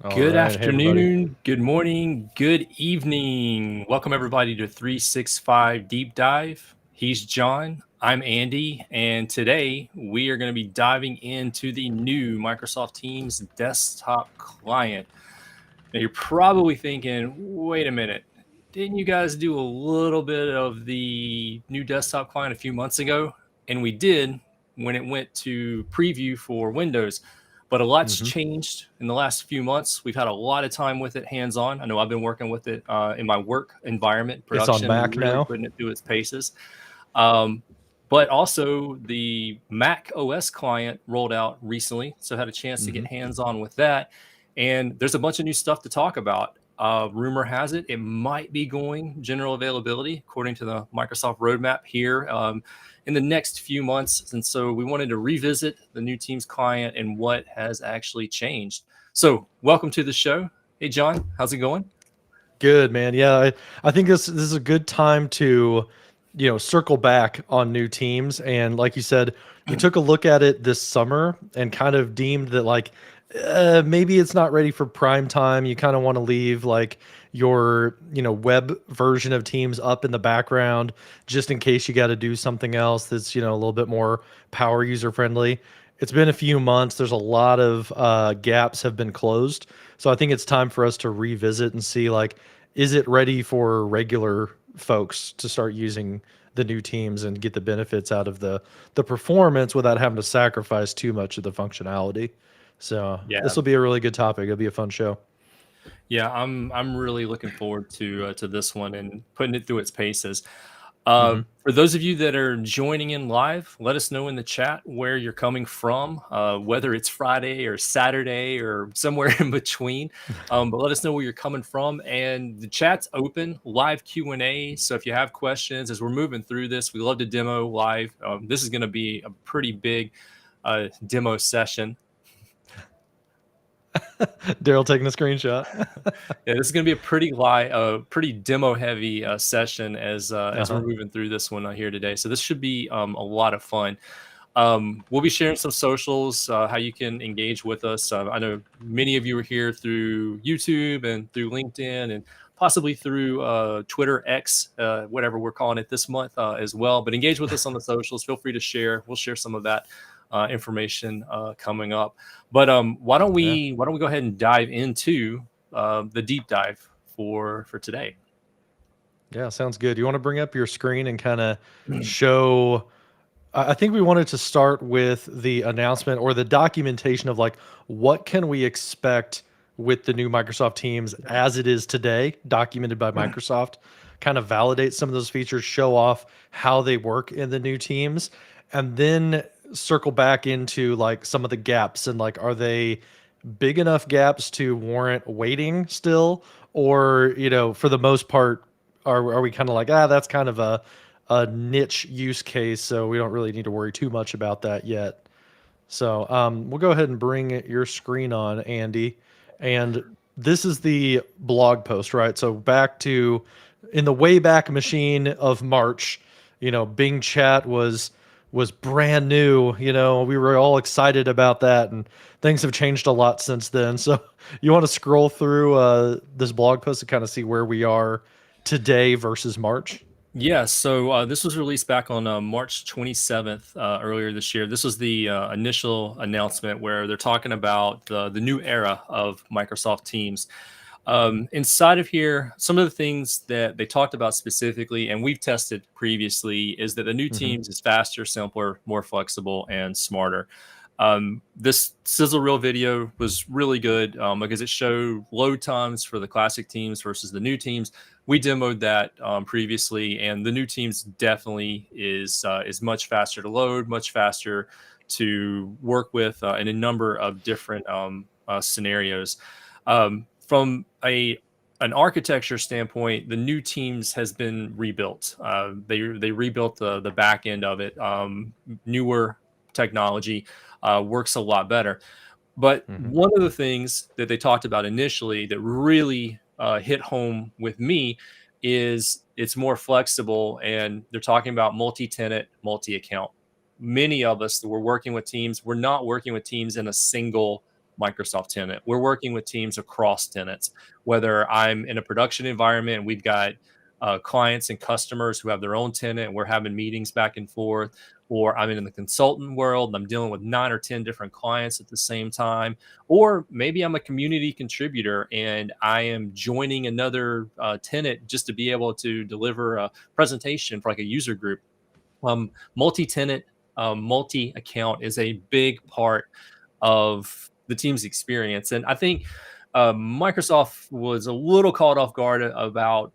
All Good right. Hey, everybody. afternoon, good morning, good evening. Welcome, everybody, to 365 Deep Dive. He's John, I'm Andy, and today we are going to be diving into the new Microsoft Teams desktop client. Now, you're probably thinking, wait a minute, didn't you guys do a little bit of the new desktop client a few months ago? And we did when it went to preview for Windows. But a lot's hmm changed in the last few months. We've had a lot of time with it hands on. I know I've been working with it in my work environment, It's on production, Mac really now. putting it through its paces. Um, but also the Mac OS client rolled out recently, so had a chance to hmm get hands on with that. And there's a bunch of new stuff to talk about. Rumor has it might be going general availability according to the Microsoft roadmap here in the next few months. And so we wanted to revisit the new Teams client and what has actually changed. So welcome to the show. Hey John, how's it going? Good, man. Yeah, I think this is a good time to, circle back on new teams. And like you said, we took a look at it this summer and kind of deemed that maybe it's not ready for prime time. You kind of want to leave like your, web version of Teams up in the background just in case you got to do something else that's, a little bit more power user friendly. It's been a few months. There's a lot of gaps have been closed. So I think it's time for us to revisit and see is it ready for regular folks to start using the new teams and get the benefits out of the performance without having to sacrifice too much of the functionality. So Yeah, this will be a really good topic. It'll be a fun show. yeah, I'm really looking forward to this one and putting it through its paces. hmm For those of you that are joining in live, let us know in the chat where you're coming from, whether it's Friday or Saturday or somewhere in between. But let us know where you're coming from, and the chat's open, live Q&A. So if you have questions as we're moving through this, we love to demo live. This is going to be a pretty big demo session. Daryl taking a screenshot. Yeah, this is going to be a pretty demo heavy session as we're uh-huh. moving through this one here today. So this should be a lot of fun. We'll be sharing some socials, how you can engage with us. I know many of you are here through YouTube and through LinkedIn and possibly through Twitter, X, whatever we're calling it this month as well. But engage with us on the socials. Feel free to share. We'll share some of that information coming up. But Yeah. why don't we go ahead and dive into the deep dive for today? Yeah, sounds good. You want to bring up your screen and kind of show I think we wanted to start with the announcement or the documentation of what can we expect with the new Microsoft Teams as it is today, documented by Microsoft, kind of validate some of those features, show off how they work in the new Teams, and then circle back into some of the gaps and are they big enough gaps to warrant waiting still, or for the most part, are we kind of that's kind of a niche use case, so we don't really need to worry too much about that yet. So we'll go ahead and bring your screen on, Andy. And this is the blog post, right? So back to in the Wayback Machine of March, Bing Chat was brand new. We were all excited about that, and things have changed a lot since then. So you want to scroll through this blog post to kind of see where we are today versus March. Yeah, so this was released back on March 27th earlier this year. This was the initial announcement where they're talking about the new era of Microsoft Teams. Inside of here, some of the things that they talked about specifically, and we've tested previously, is that the new hmm Teams is faster, simpler, more flexible, and smarter. This sizzle reel video was really good because it showed load times for the classic teams versus the new teams. We demoed that previously, and the new teams definitely is much faster to load, much faster to work with in a number of different scenarios. From an architecture standpoint, the new teams has been rebuilt. They rebuilt the back end of it, newer technology works a lot better. But hmm one of the things that they talked about initially that really hit home with me is it's more flexible, and they're talking about multi-tenant, multi-account. Many of us that were working with teams, we're not working with teams in a single Microsoft tenant. We're working with teams across tenants, whether I'm in a production environment and we've got clients and customers who have their own tenant, and we're having meetings back and forth, or I'm in the consultant world and I'm dealing with 9 or 10 different clients at the same time, or maybe I'm a community contributor and I am joining another tenant just to be able to deliver a presentation for like a user group. Multi-tenant, multi-account is a big part of the team's experience, and I think Microsoft was a little caught off guard about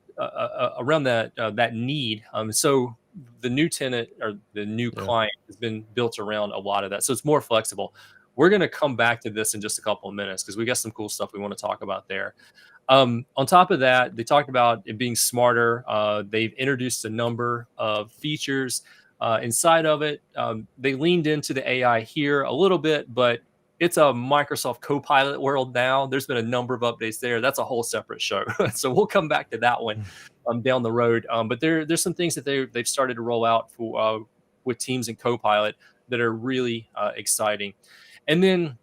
around that need. So the new tenant or the new Yeah. client has been built around a lot of that, so it's more flexible. We're going to come back to this in just a couple of minutes because we got some cool stuff we want to talk about there. On top of that, they talked about it being smarter. They've introduced a number of features inside of it. They leaned into the AI here a little bit, but it's a Microsoft Copilot world now. There's been a number of updates there. That's a whole separate show. So we'll come back to that one down the road. But there's some things that they've started to roll out for with Teams and Copilot that are really exciting. And then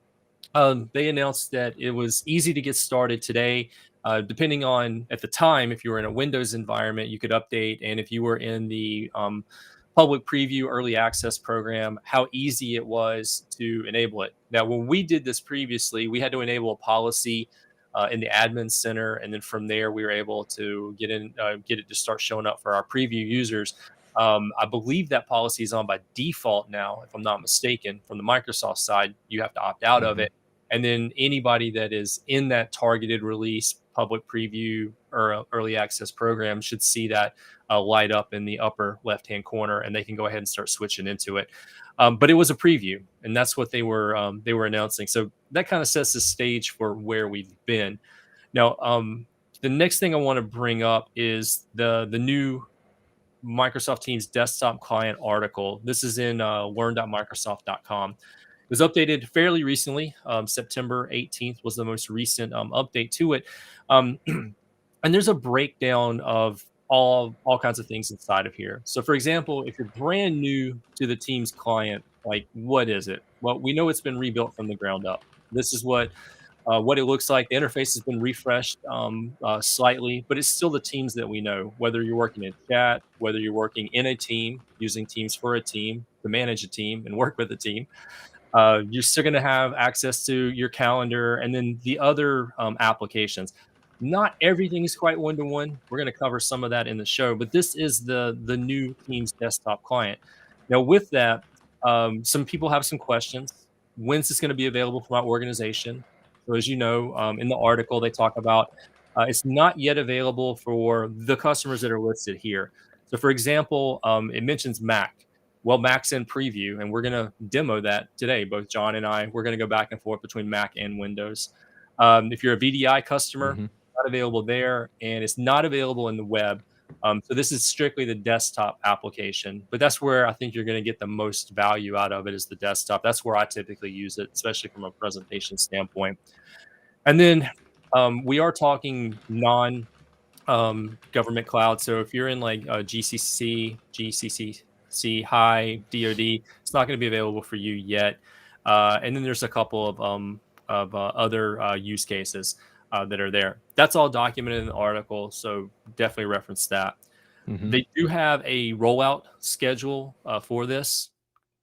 they announced that it was easy to get started today. Depending on at the time, if you were in a Windows environment, you could update, and if you were in the public preview early access program, how easy it was to enable it. Now, when we did this previously, we had to enable a policy in the admin center, and then from there, we were able to get it to start showing up for our preview users. I believe that policy is on by default now, if I'm not mistaken. From the Microsoft side, you have to opt out of Mhm. it. And then anybody that is in that targeted release, public preview, or early access program should see that light up in the upper left-hand corner, and they can go ahead and start switching into it. But it was a preview, and that's what they were announcing. So that kind of sets the stage for where we've been. Now, the next thing I want to bring up is the new Microsoft Teams desktop client article. This is in learn.microsoft.com. It was updated fairly recently. September 18th was the most recent update to it. Um, and there's a breakdown of all kinds of things inside of here. So, for example, if you're brand new to the Teams client, like what is it? Well, we know it's been rebuilt from the ground up. This is what it looks like. The interface has been refreshed slightly, but it's still the teams that we know. Whether you're working in chat, whether you're working in a team, using Teams for a team to manage a team and work with a team, you're still going to have access to your calendar and then the other applications. Not everything is quite one to one. We're going to cover some of that in the show, but this is the new Teams desktop client. Now, with that, some people have some questions. When's this going to be available for my organization? So, as you know, in the article, they talk about it's not yet available for the customers that are listed here. So, for example, it mentions Mac. Well, Mac's in preview, and we're going to demo that today. Both John and I, we're going to go back and forth between Mac and Windows. If you're a VDI customer, Mhm. not available there, and it's not available in the web. So this is strictly the desktop application, but that's where I think you're going to get the most value out of it is the desktop. That's where I typically use it, especially from a presentation standpoint. And then we are talking non government cloud. So if you're in like GCC, High, DoD, it's not going to be available for you yet. And then there's a couple of other use cases that are there. That's all documented in the article, so definitely reference that. Mhm. They do have a rollout schedule for this.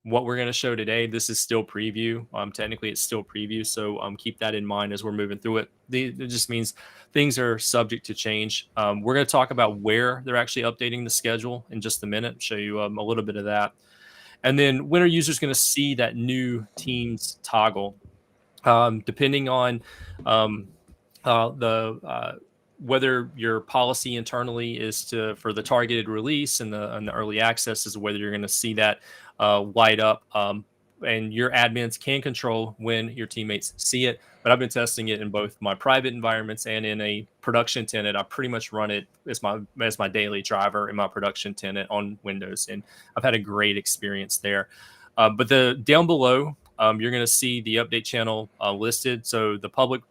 What we're going to show today, this is still preview. Technically, it's still preview, so keep that in mind as we're moving through it. It just means things are subject to change. We're going to talk about where they're actually updating the schedule in just a minute, show you a little bit of that. And then when are users going to see that new Teams toggle? Depending on um, the whether your policy internally is to for the targeted release and the early access is whether you're going to see that light up. And your admins can control when your teammates see it. But I've been testing it in both my private environments and in a production tenant. I pretty much run it as my daily driver in my production tenant on Windows, and I've had a great experience there. But the down below, you're going to see the update channel listed. So the public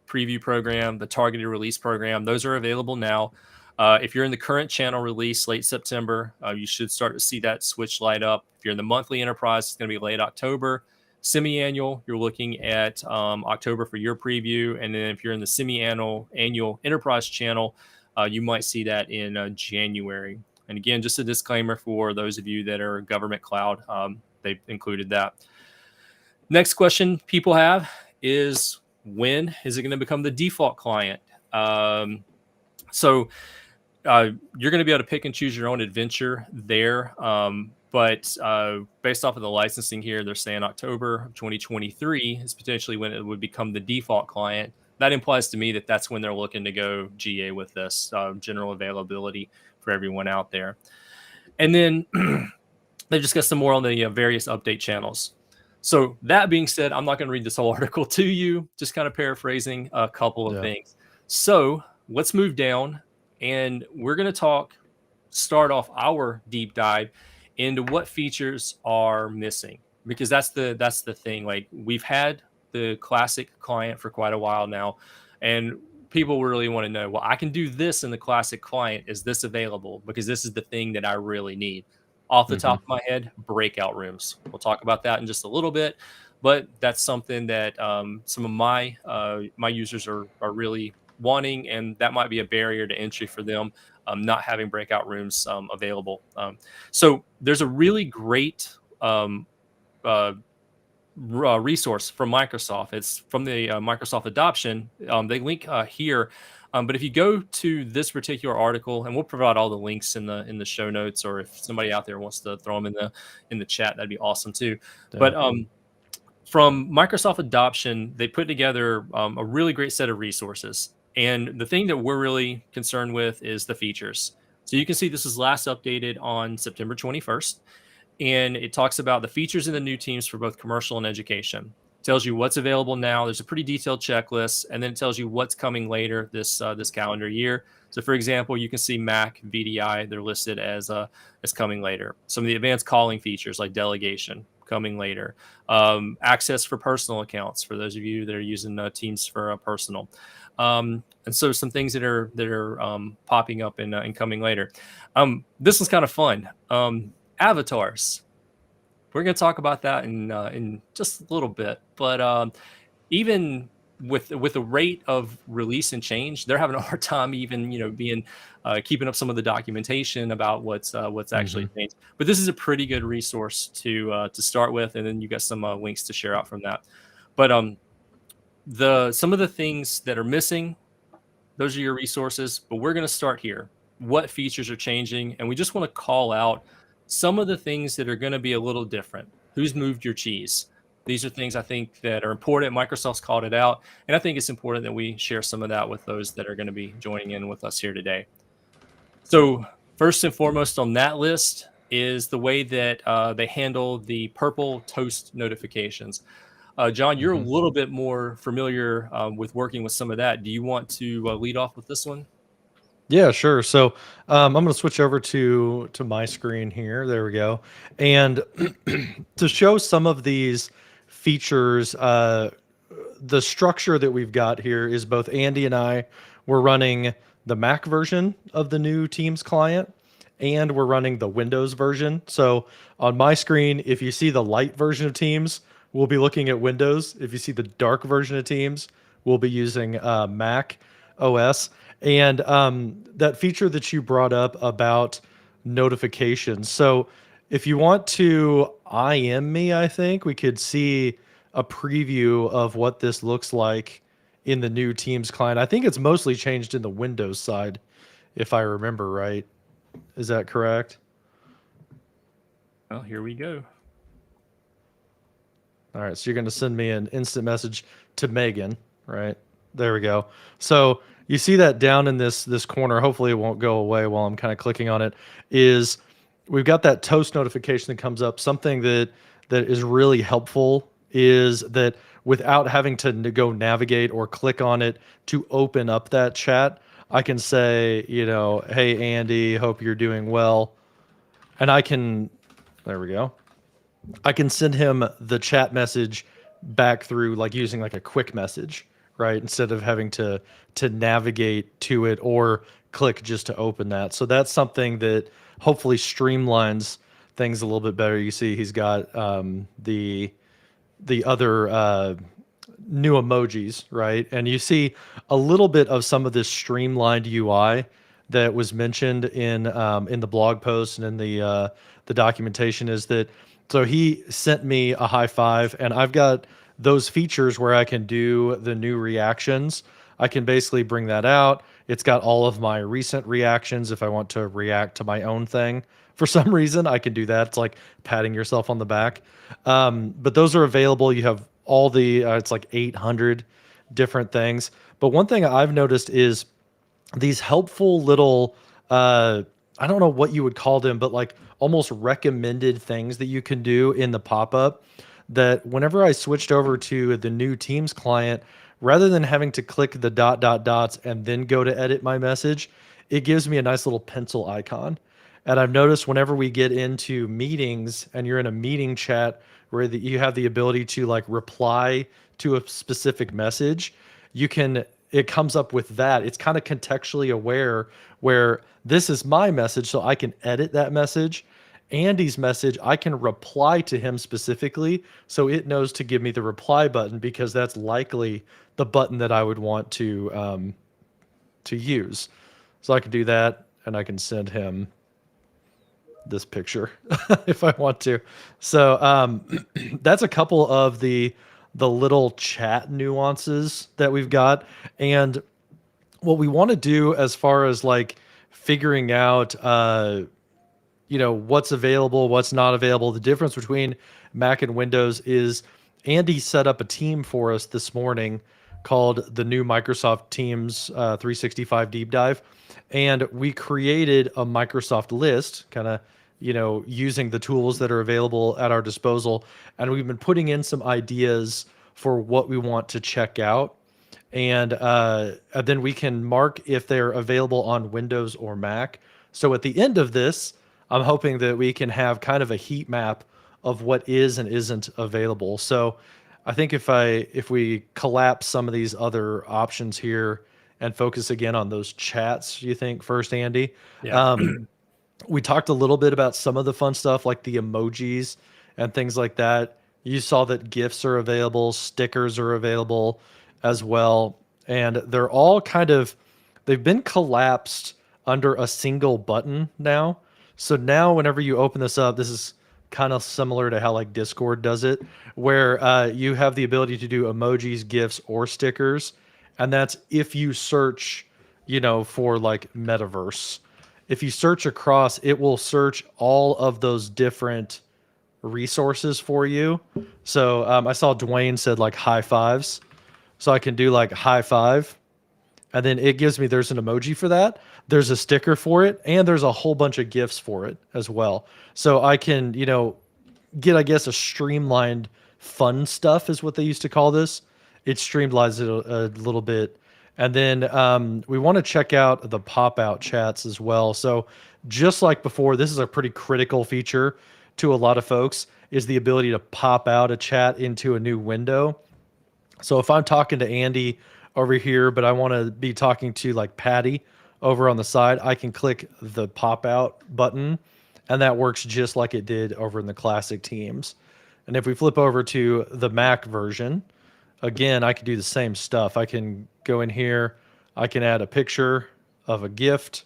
preview program, the targeted release program, those are available now. If you're in the current channel release late September, you should start to see that switch light up. If you're in the monthly enterprise, it's going to be late October. Semi-annual, you're looking at October for your preview, and then if you're in the semi-annual enterprise channel, you might see that in January. And again, just a disclaimer for those of you that are government cloud, they've included that. Next question people have is, when is it going to become the default client? So you're going to be able to pick and choose your own adventure there. But based off of the licensing here, they're saying October of 2023 is potentially when it would become the default client. That implies to me that that's when they're looking to go GA with this, general availability for everyone out there. And then they just got some more on the various update channels. So that being said, I'm not going to read this whole article to you, just kind of paraphrasing a couple of things. So let's move down, and we're going to start off our deep dive into what features are missing, because that's the thing. Like, we've had the classic client for quite a while now, and people really want to know, well, I can do this in the classic client. Is this available? Because this is the thing that I really need. Off the top of my head, breakout rooms. We'll talk about that in just a little bit, but that's something that some of my users are really wanting, and that might be a barrier to entry for them, not having breakout rooms available. So there's a really great resource from Microsoft. It's from the Microsoft adoption. They link here. But if you go to this particular article, and we'll provide all the links in the show notes, or if somebody out there wants to throw them in the chat, that'd be awesome too. Yeah. But from Microsoft adoption, they put together a really great set of resources. And the thing that we're really concerned with is the features. So you can see this was last updated on September 21st. And it talks about the features in the new teams for both commercial and education. It tells you what's available now. There's a pretty detailed checklist, and then it tells you what's coming later this calendar year. So, for example, you can see Mac, VDI, they're listed as coming later. Some of the advanced calling features like delegation coming later. Access for personal accounts for those of you that are using Teams for personal. And so some things that are popping up and coming later. This one's kind of fun. Avatars. We're going to talk about that in just a little bit, but even with the rate of release and change, they're having a hard time even being keeping up some of the documentation about what's actually changed. But this is a pretty good resource to start with, and then you got some links to share out from that. But some of the things that are missing, those are your resources. But we're going to start here. What features are changing, and we just want to call out some of the things that are going to be a little different. Who's moved your cheese? These are things I think that are important. Microsoft's called it out, and I think it's important that we share some of that with those that are going to be joining in with us here today. So first and foremost on that list is the way that they handle the purple toast notifications. John, you're a little bit more familiar with working with some of that. Do you want to lead off with this one? Yeah, sure. So I'm going to switch over to my screen here. There we go. And to show some of these features, the structure that we've got here is both Andy and I, we're running the Mac version of the new Teams client, and we're running the Windows version. So on my screen, if you see the light version of Teams, we'll be looking at Windows. If you see the dark version of Teams, we'll be using Mac OS. And that feature that you brought up about notifications. So if you want to IM me, I think we could see a preview of what this looks like in the new Teams client. I think it's mostly changed in the Windows side, if I remember right. Is that correct? Well, here we go. All right, so you're going to send me an instant message to Megan, right? There we go. So you see that down in this corner, hopefully it won't go away while I'm kind of clicking on it, is we've got that toast notification that comes up. Something that is really helpful is that without having to go navigate or click on it to open up that chat, I can say, hey, Andy, hope you're doing well. And there we go. I can send him the chat message back through using a quick message, right? Instead of having to navigate to it or click just to open that. So that's something that hopefully streamlines things a little bit better. You see he's got the the other new emojis, right? And you see a little bit of some of this streamlined UI that was mentioned in the blog post and in the documentation. Is that so? He sent me a high five, and I've got those features where I can do the new reactions. I can basically bring that out. It's got all of my recent reactions. If I want to react to my own thing for some reason, I can do that. It's like patting yourself on the back. But those are available. You have all the, it's like 800 different things. But one thing I've noticed is these helpful little, I don't know what you would call them, but like almost recommended things that you can do in the pop-up, that whenever I switched over to the new Teams client, rather than having to click the dots and then go to edit my message, it gives me a nice little pencil icon. And I've noticed whenever we get into meetings and you're in a meeting chat where you have the ability to like reply to a specific message, you can, it comes up with that. It's kind of contextually aware where this is my message, so I can edit that message. Andy's message, I can reply to him specifically, so it knows to give me the reply button because that's likely the button that I would want to use. So I can do that, and I can send him this picture if I want to. So that's a couple of the little chat nuances that we've got. And what we want to do as far as like figuring out what's available, what's not available, the difference between Mac and Windows is Andy set up a team for us this morning called the new Microsoft Teams 365 Deep Dive. And we created a Microsoft list, kind of, using the tools that are available at our disposal. And we've been putting in some ideas for what we want to check out. And then we can mark if they're available on Windows or Mac. So at the end of this, I'm hoping that we can have kind of a heat map of what is and isn't available. So I think if we collapse some of these other options here and focus again on those chats, you think first, Andy? Yeah. We talked a little bit about some of the fun stuff like the emojis and things like that. You saw that GIFs are available, stickers are available as well. And they're all they've been collapsed under a single button now. So now whenever you open this up, this is kind of similar to how like Discord does it, where you have the ability to do emojis, GIFs, or stickers. And that's if you search, for like metaverse. If you search across, it will search all of those different resources for you. So I saw Dwayne said like high fives. So I can do like high five. And then it gives me, there's an emoji for that. There's a sticker for it. And there's a whole bunch of GIFs for it as well. So I can, get, I guess, a streamlined fun stuff is what they used to call this. It streamlines it a little bit. And then we want to check out the pop-out chats as well. So just like before, this is a pretty critical feature to a lot of folks, is the ability to pop out a chat into a new window. So if I'm talking to Andy over here, but I want to be talking to like Patty over on the side, I can click the pop-out button, and that works just like it did over in the classic Teams. And if we flip over to the Mac version, again, I can do the same stuff. I can go in here, I can add a picture of a gift,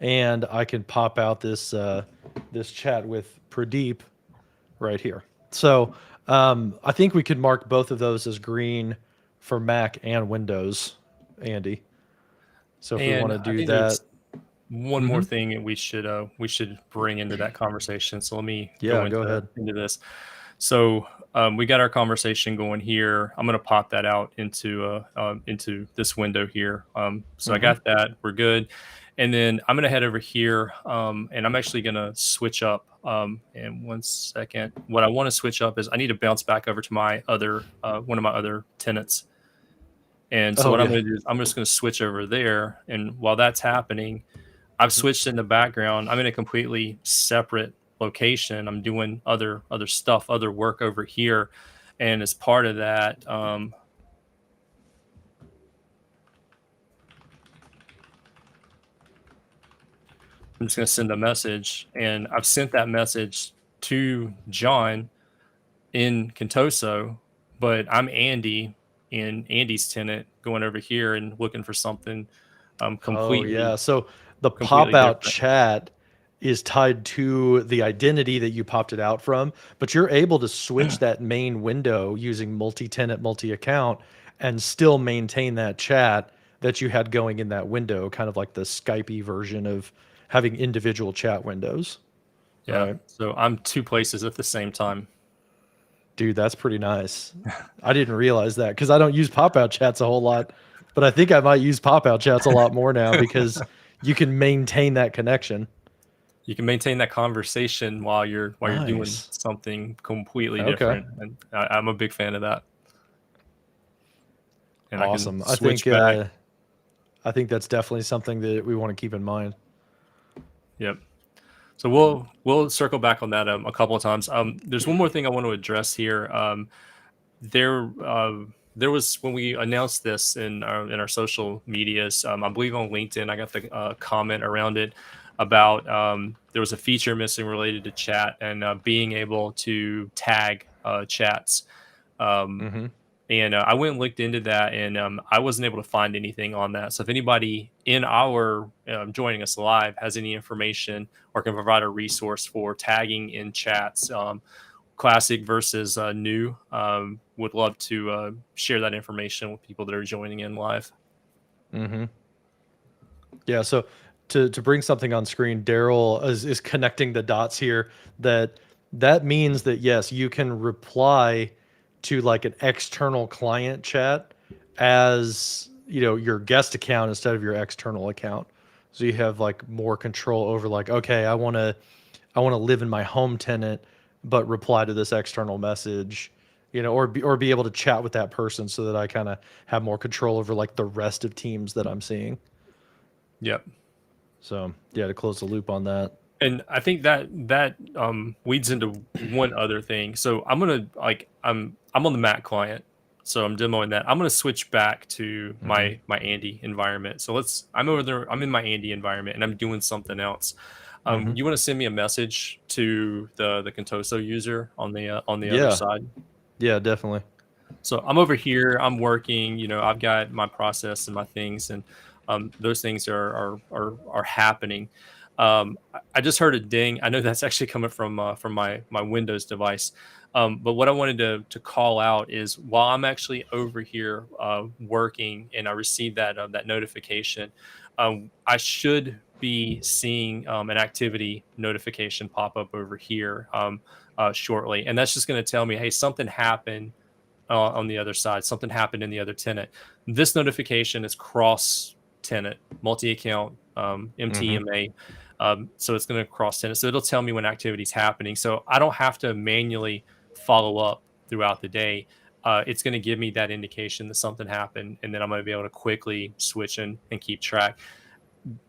and I can pop out this this chat with Pradeep right here. So I think we could mark both of those as green for Mac and Windows, Andy. So if we want to And I do think that, there's one more thing that we should bring into that conversation. So let me yeah, go ahead. into this. So we got our conversation going here. I'm going to pop that out into this window here. So I got that. We're good. And then I'm going to head over here, and I'm actually going to switch up. And 1 second. What I want to switch up is I need to bounce back over to my other one of my other tenants. And so I'm going to do is I'm just going to switch over there. And while that's happening, I've switched in the background. I'm in a completely separate location. I'm doing other stuff, other work over here. And as part of that, I'm just going to send a message. And I've sent that message to John in Contoso. but I'm Andy in Andy's tenant going over here and looking for something Oh yeah. completely So the pop completely out different. chat is tied to the identity that you popped it out from, but you're able to switch that main window using multi-tenant, multi-account and still maintain that chat that you had going in that window, kind of like the Skypey version of having individual chat windows. Yeah. Right. So I'm two places at the same time. Dude, that's pretty nice. I didn't realize that because I don't use pop out chats a whole lot, but I think I might use pop out chats a lot more now because you can maintain that connection. You can maintain that conversation while you're doing Nice. something completely Okay. different, and I'm a big fan of that. And I can Awesome. switch back. I think that's definitely something that we want to keep in mind. Yep. So we'll circle back on that a couple of times. There's one more thing I want to address here. There there was when we announced this in our social medias. I believe on LinkedIn, I got the comment around it about there was a feature missing related to chat and being able to tag chats. Um, Hmm. and I went and looked into that, and I wasn't able to find anything on that. So if anybody in our joining us live has any information or can provide a resource for tagging in chats, classic versus new, would love to share that information with people that are joining in live. Hmm. Yeah. So to bring something on screen, Daryl is connecting the dots here. That means that yes, you can reply to like an external client chat as your guest account instead of your external account. So you have like more control over like, okay, I want to live in my home tenant, but reply to this external message, or be able to chat with that person so that I kind of have more control over like the rest of teams that I'm seeing. Yep. So yeah, to close the loop on that. And I think that leads into one other thing. So I'm gonna I'm on the Mac client, so I'm demoing that. I'm gonna switch back to Hmm. my Andy environment. So I'm over there. I'm in my Andy environment, and I'm doing something else. Hmm. You want to send me a message to the Contoso user on the other Yeah, side. yeah, definitely. So I'm over here. I'm working. I've got my process and my things, and those things are happening. I just heard a ding. I know that's actually coming from my Windows device. But what I wanted to call out is while I'm actually over here working, and I received that notification, I should be seeing an activity notification pop up over here shortly, and that's just going to tell me, hey, something happened on the other side. Something happened in the other tenant. This notification is cross tenant, multi account, Hmm. MTMA. So it's going to cross tenant. So it'll tell me when activity is happening. So I don't have to manually follow up throughout the day. It's going to give me that indication that something happened, and then I'm going to be able to quickly switch and keep track.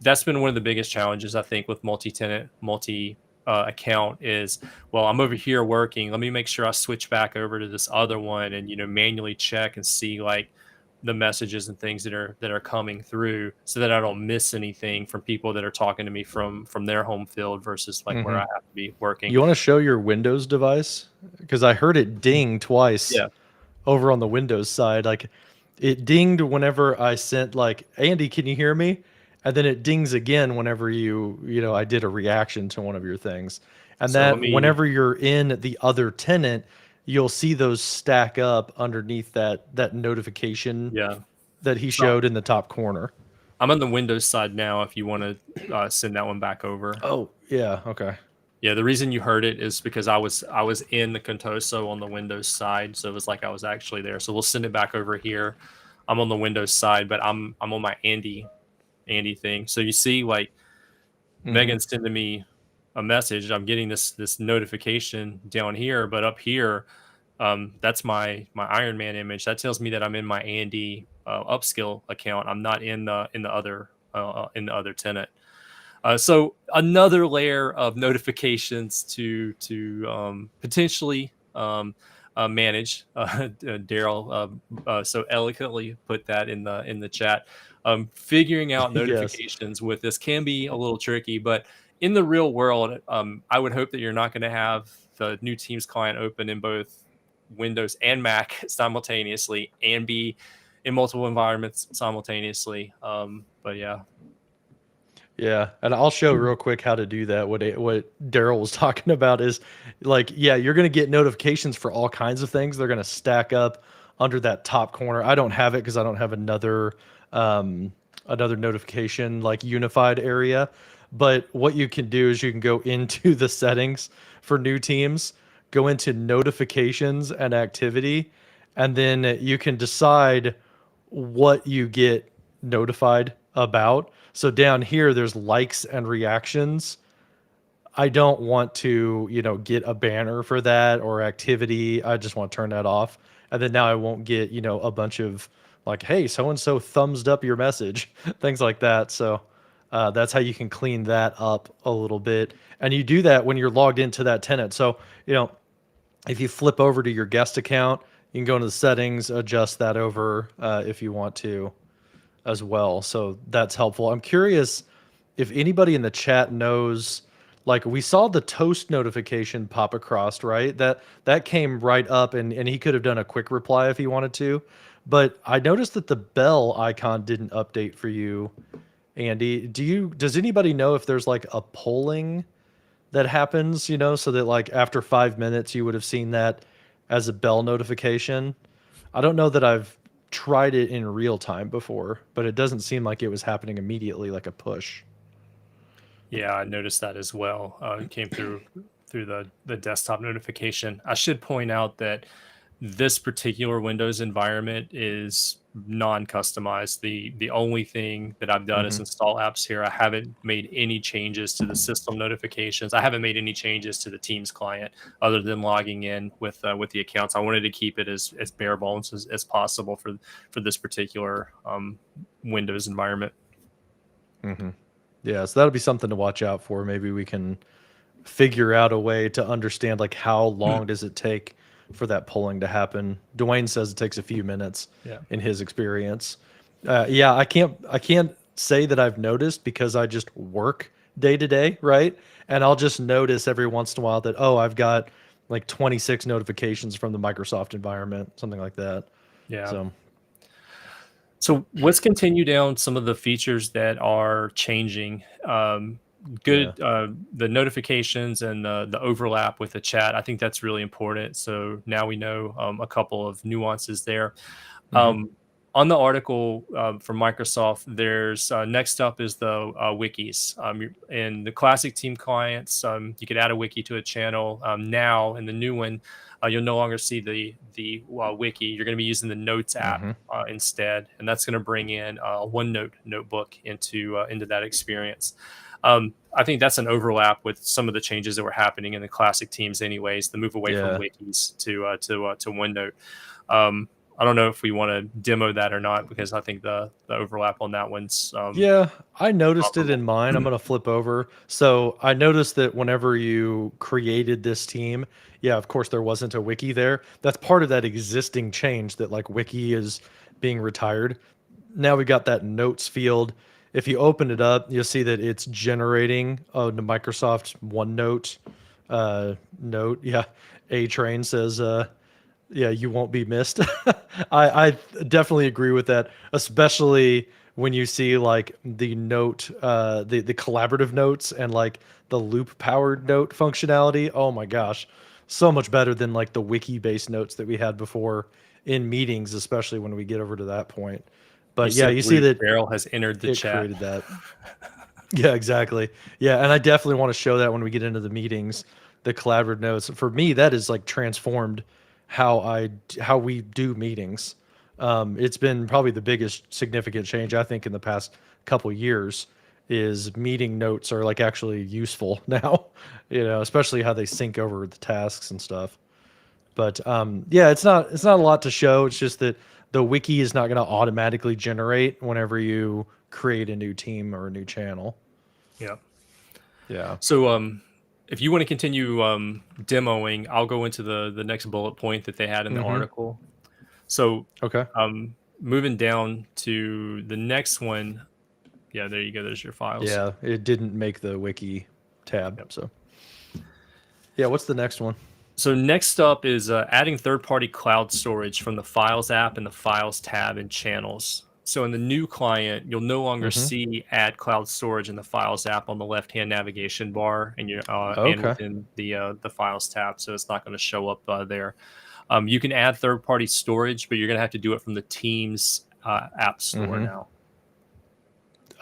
That's been one of the biggest challenges I think with multi-tenant, multi account is, well, I'm over here working. Let me make sure I switch back over to this other one and manually check and see like the messages and things that are coming through so that I don't miss anything from people that are talking to me from their home field versus like where Hmm. I have to be working. You want to show your Windows device? Because I heard it ding twice Yeah. over on the Windows side. Like it dinged whenever I sent like, Andy, can you hear me? And then it dings again whenever I did a reaction to one of your things. And So let that me whenever you're in the other tenant, you'll see those stack up underneath that notification yeah. that he So showed in the top corner. I'm on the Windows side now if you want to send that one back over. Oh, yeah, okay. Yeah, the reason you heard it is because I was in the Contoso on the Windows side, so it was like I was actually there. So we'll send it back over here. I'm on the Windows side, but I'm on my Andy thing. So you see, like Mhm. Megan's sending me a message. I'm getting this notification down here, but up here, that's my Iron Man image. That tells me that I'm in my Andy upskill account. I'm not in the other tenant. So another layer of notifications to potentially manage. Daryl so eloquently put that in the chat. Figuring out Yes. notifications with this can be a little tricky, but in the real world, I would hope that you're not going to have the new Teams client open in both Windows and Mac simultaneously and be in multiple environments simultaneously. But yeah. Yeah, and I'll show real quick how to do that. What Daryl was talking about is like, yeah, you're gonna get notifications for all kinds of things. They're gonna stack up under that top corner. I don't have it because I don't have um, another notification like unified area. But what you can do is you can go into the settings for new teams, go into notifications and activity, and then you can decide what you get notified about. So down here, there's likes and reactions. I don't want to, get a banner for that or activity. I just want to turn that off. And then now I won't get, a bunch of like, hey, so and so thumbs up your message, things like that. So that's how you can clean that up a little bit. And you do that when you're logged into that tenant. So, if you flip over to your guest account, you can go into the settings, adjust that over if you want to as well. So that's helpful. I'm curious if anybody in the chat knows, like we saw the toast notification pop across, right? That came right up and he could have done a quick reply if he wanted to. But I noticed that the bell icon didn't update for you, Andy. Does anybody know if there's like a polling that happens, so that like after 5 minutes you would have seen that as a bell notification? I don't know that I've tried it in real time before, but it doesn't seem like it was happening immediately like a push. Yeah, I noticed that as well. It came through the desktop notification. I should point out that this particular Windows environment is non-customized. The only thing that I've done is Mhm. install apps here. I haven't made any changes to the system notifications. I haven't made any changes to the Teams client other than logging in with the accounts. I wanted to keep it as bare bones as possible for this particular Windows environment. Mhm. Yeah, so that'll be something to watch out for. Maybe we can figure out a way to understand like how long does it take for that polling to happen. Dwayne says it takes a few minutes Yeah. in his experience. Yeah, I can't say that I've noticed because I just work day to day, right? And I'll just notice every once in a while that, oh, I've got like 26 notifications from the Microsoft environment, something like that. Yeah. So So let's continue down some of the features that are changing. yeah. The notifications and the overlap with the chat. I think that's really important. So now we know a couple of nuances there. Hmm. Um, on the article from Microsoft, there's next up is the wikis. In the classic team clients, you could add a wiki to a channel. Now in the new one, you'll no longer see the wiki. You're going to be using the Notes app Hmm. instead, and that's going to bring in a OneNote notebook into that experience. I think that's an overlap with some of the changes that were happening in the classic teams, anyways. The move away from Yeah. wikis to OneNote. Um, I don't know if we want to demo that or not because I think the overlap on that one's Yeah, I noticed it comparable. in mine. I'm going to flip over. So I noticed that whenever you created this team, yeah, of course, there wasn't a wiki there. That's part of that existing change that like wiki is being retired. Now we got that notes field. If you open it up, you'll see that it's generating the Microsoft OneNote note. Yeah, A Train says, yeah, you won't be missed. I definitely agree with that, especially when you see like the note, the collaborative notes and like the loop powered note functionality. Oh my gosh, so much better than like the wiki based notes that we had before in meetings, especially when we get over to that point. You But yeah, said you see Luke that Barrel has entered the it chat. created that. Yeah, exactly. Yeah, and I definitely want to show that when we get into the meetings, the collaborative notes. For me, that is like transformed how we do meetings. It's been probably the biggest significant change I think in the past couple years is meeting notes are like actually useful now, especially how they sync over the tasks and stuff. But yeah, it's not a lot to show. It's just that the wiki is not going to automatically generate whenever you create a new team or a new channel. Yeah. Yeah. So if you want to continue demoing, I'll go into the next bullet point that they had in the Mm-hmm. article. So Okay. moving down to the next one. Yeah, there you go. There's your files. Yeah, it didn't make the wiki tab. Yep. So yeah, what's the next one? So next up is adding third-party cloud storage from the Files app and the Files tab in Channels. So in the new client, you'll no longer Mm-hmm. see Add Cloud Storage in the Files app on the left-hand navigation bar, and Okay. within the Files tab. So it's not going to show up there. You can add third-party storage, but you're going to have to do it from the Teams app store Mm-hmm. now.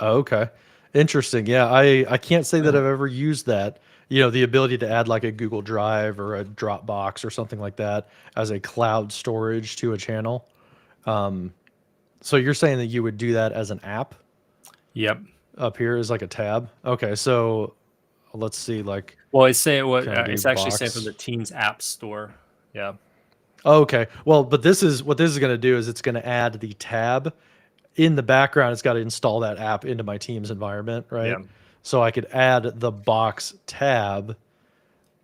Okay. Interesting. Yeah, I can't say that I've ever used that. The ability to add like a Google Drive or a Dropbox or something like that as a cloud storage to a channel. So you're saying that you would do that as an app Yep. up here as like a tab? Okay, so let's see, like, Well, it's saying what can I do it's actually saying from box? the Teams app store. Yeah. Oh, okay. Well, but this is what this is going to do is it's going to add the tab in the background. It's got to install that app into my Teams environment, Yeah. right? So I could add the box tab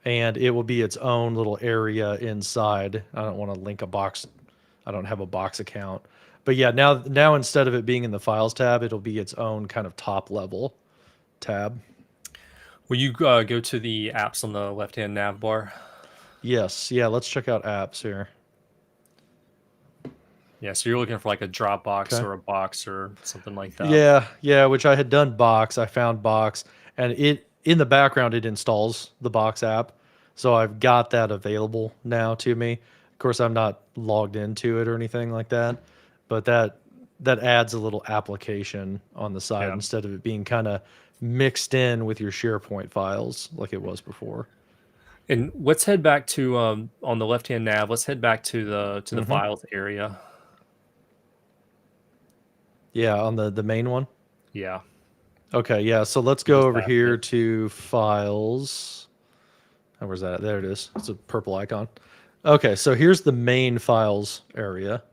and it will be its own little area inside. I don't want to link a box. I don't have a box account. But yeah, now instead of it being in the files tab, it'll be its own kind of top level tab. Will you go to the apps on the left-hand nav bar? Yes. Yeah, let's check out apps here. Yeah, so you're looking for like a Dropbox Okay. or a Box or something like that. Yeah, which I had done box. I found box and it in the background it installs the box app. So I've got that available now to me. Of course, I'm not logged into it or anything like that, but that adds a little application on the side Yeah. instead of it being kind of mixed in with your SharePoint files like it was before. And let's head back to on the left-hand nav. Let's head back to the Hmm. files area. Yeah, on the main one. Yeah. Okay, yeah. So let's go Just over past here it. to files. Oh, where's that? There it is. It's a purple icon. Okay, so here's the main files area.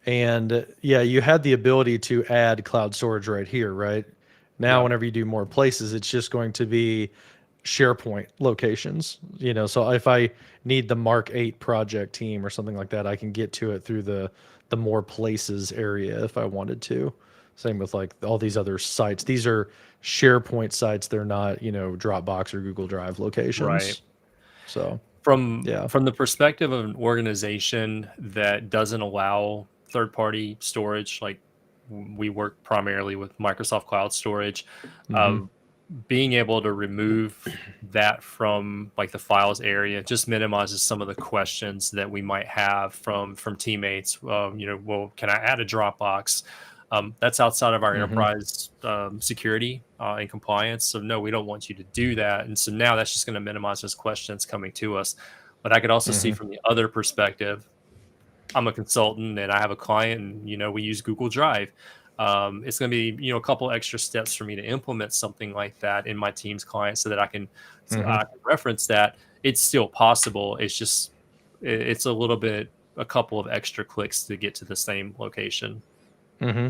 And yeah, you had the ability to add cloud storage right here, right? Now, Yeah. whenever you do more places, it's just going to be SharePoint locations. So if I need the Mark 8 project team or something like that, I can get to it through the more places area if I wanted to. Same with like all these other sites. These are SharePoint sites. They're not, Dropbox or Google Drive Right. locations. So, yeah. From the perspective of an organization that doesn't allow third-party storage, like we work primarily with Microsoft Cloud Storage, Hmm. um, being able to remove that from like the files area just minimizes some of the questions that we might have from teammates. Well, can I add a Dropbox? That's outside of our Hmm. enterprise security and compliance. So no, we don't want you to do that. And so now that's just going to minimize those questions coming to us. But I could also see Hmm. from the other perspective, I'm a consultant and I have a client and, we use Google Drive. It's going to be, a couple extra steps for me to implement something like that in my team's client so that Hmm. I can reference that. It's still possible. It's just, it's a couple of extra clicks to get to the same location. Hmm.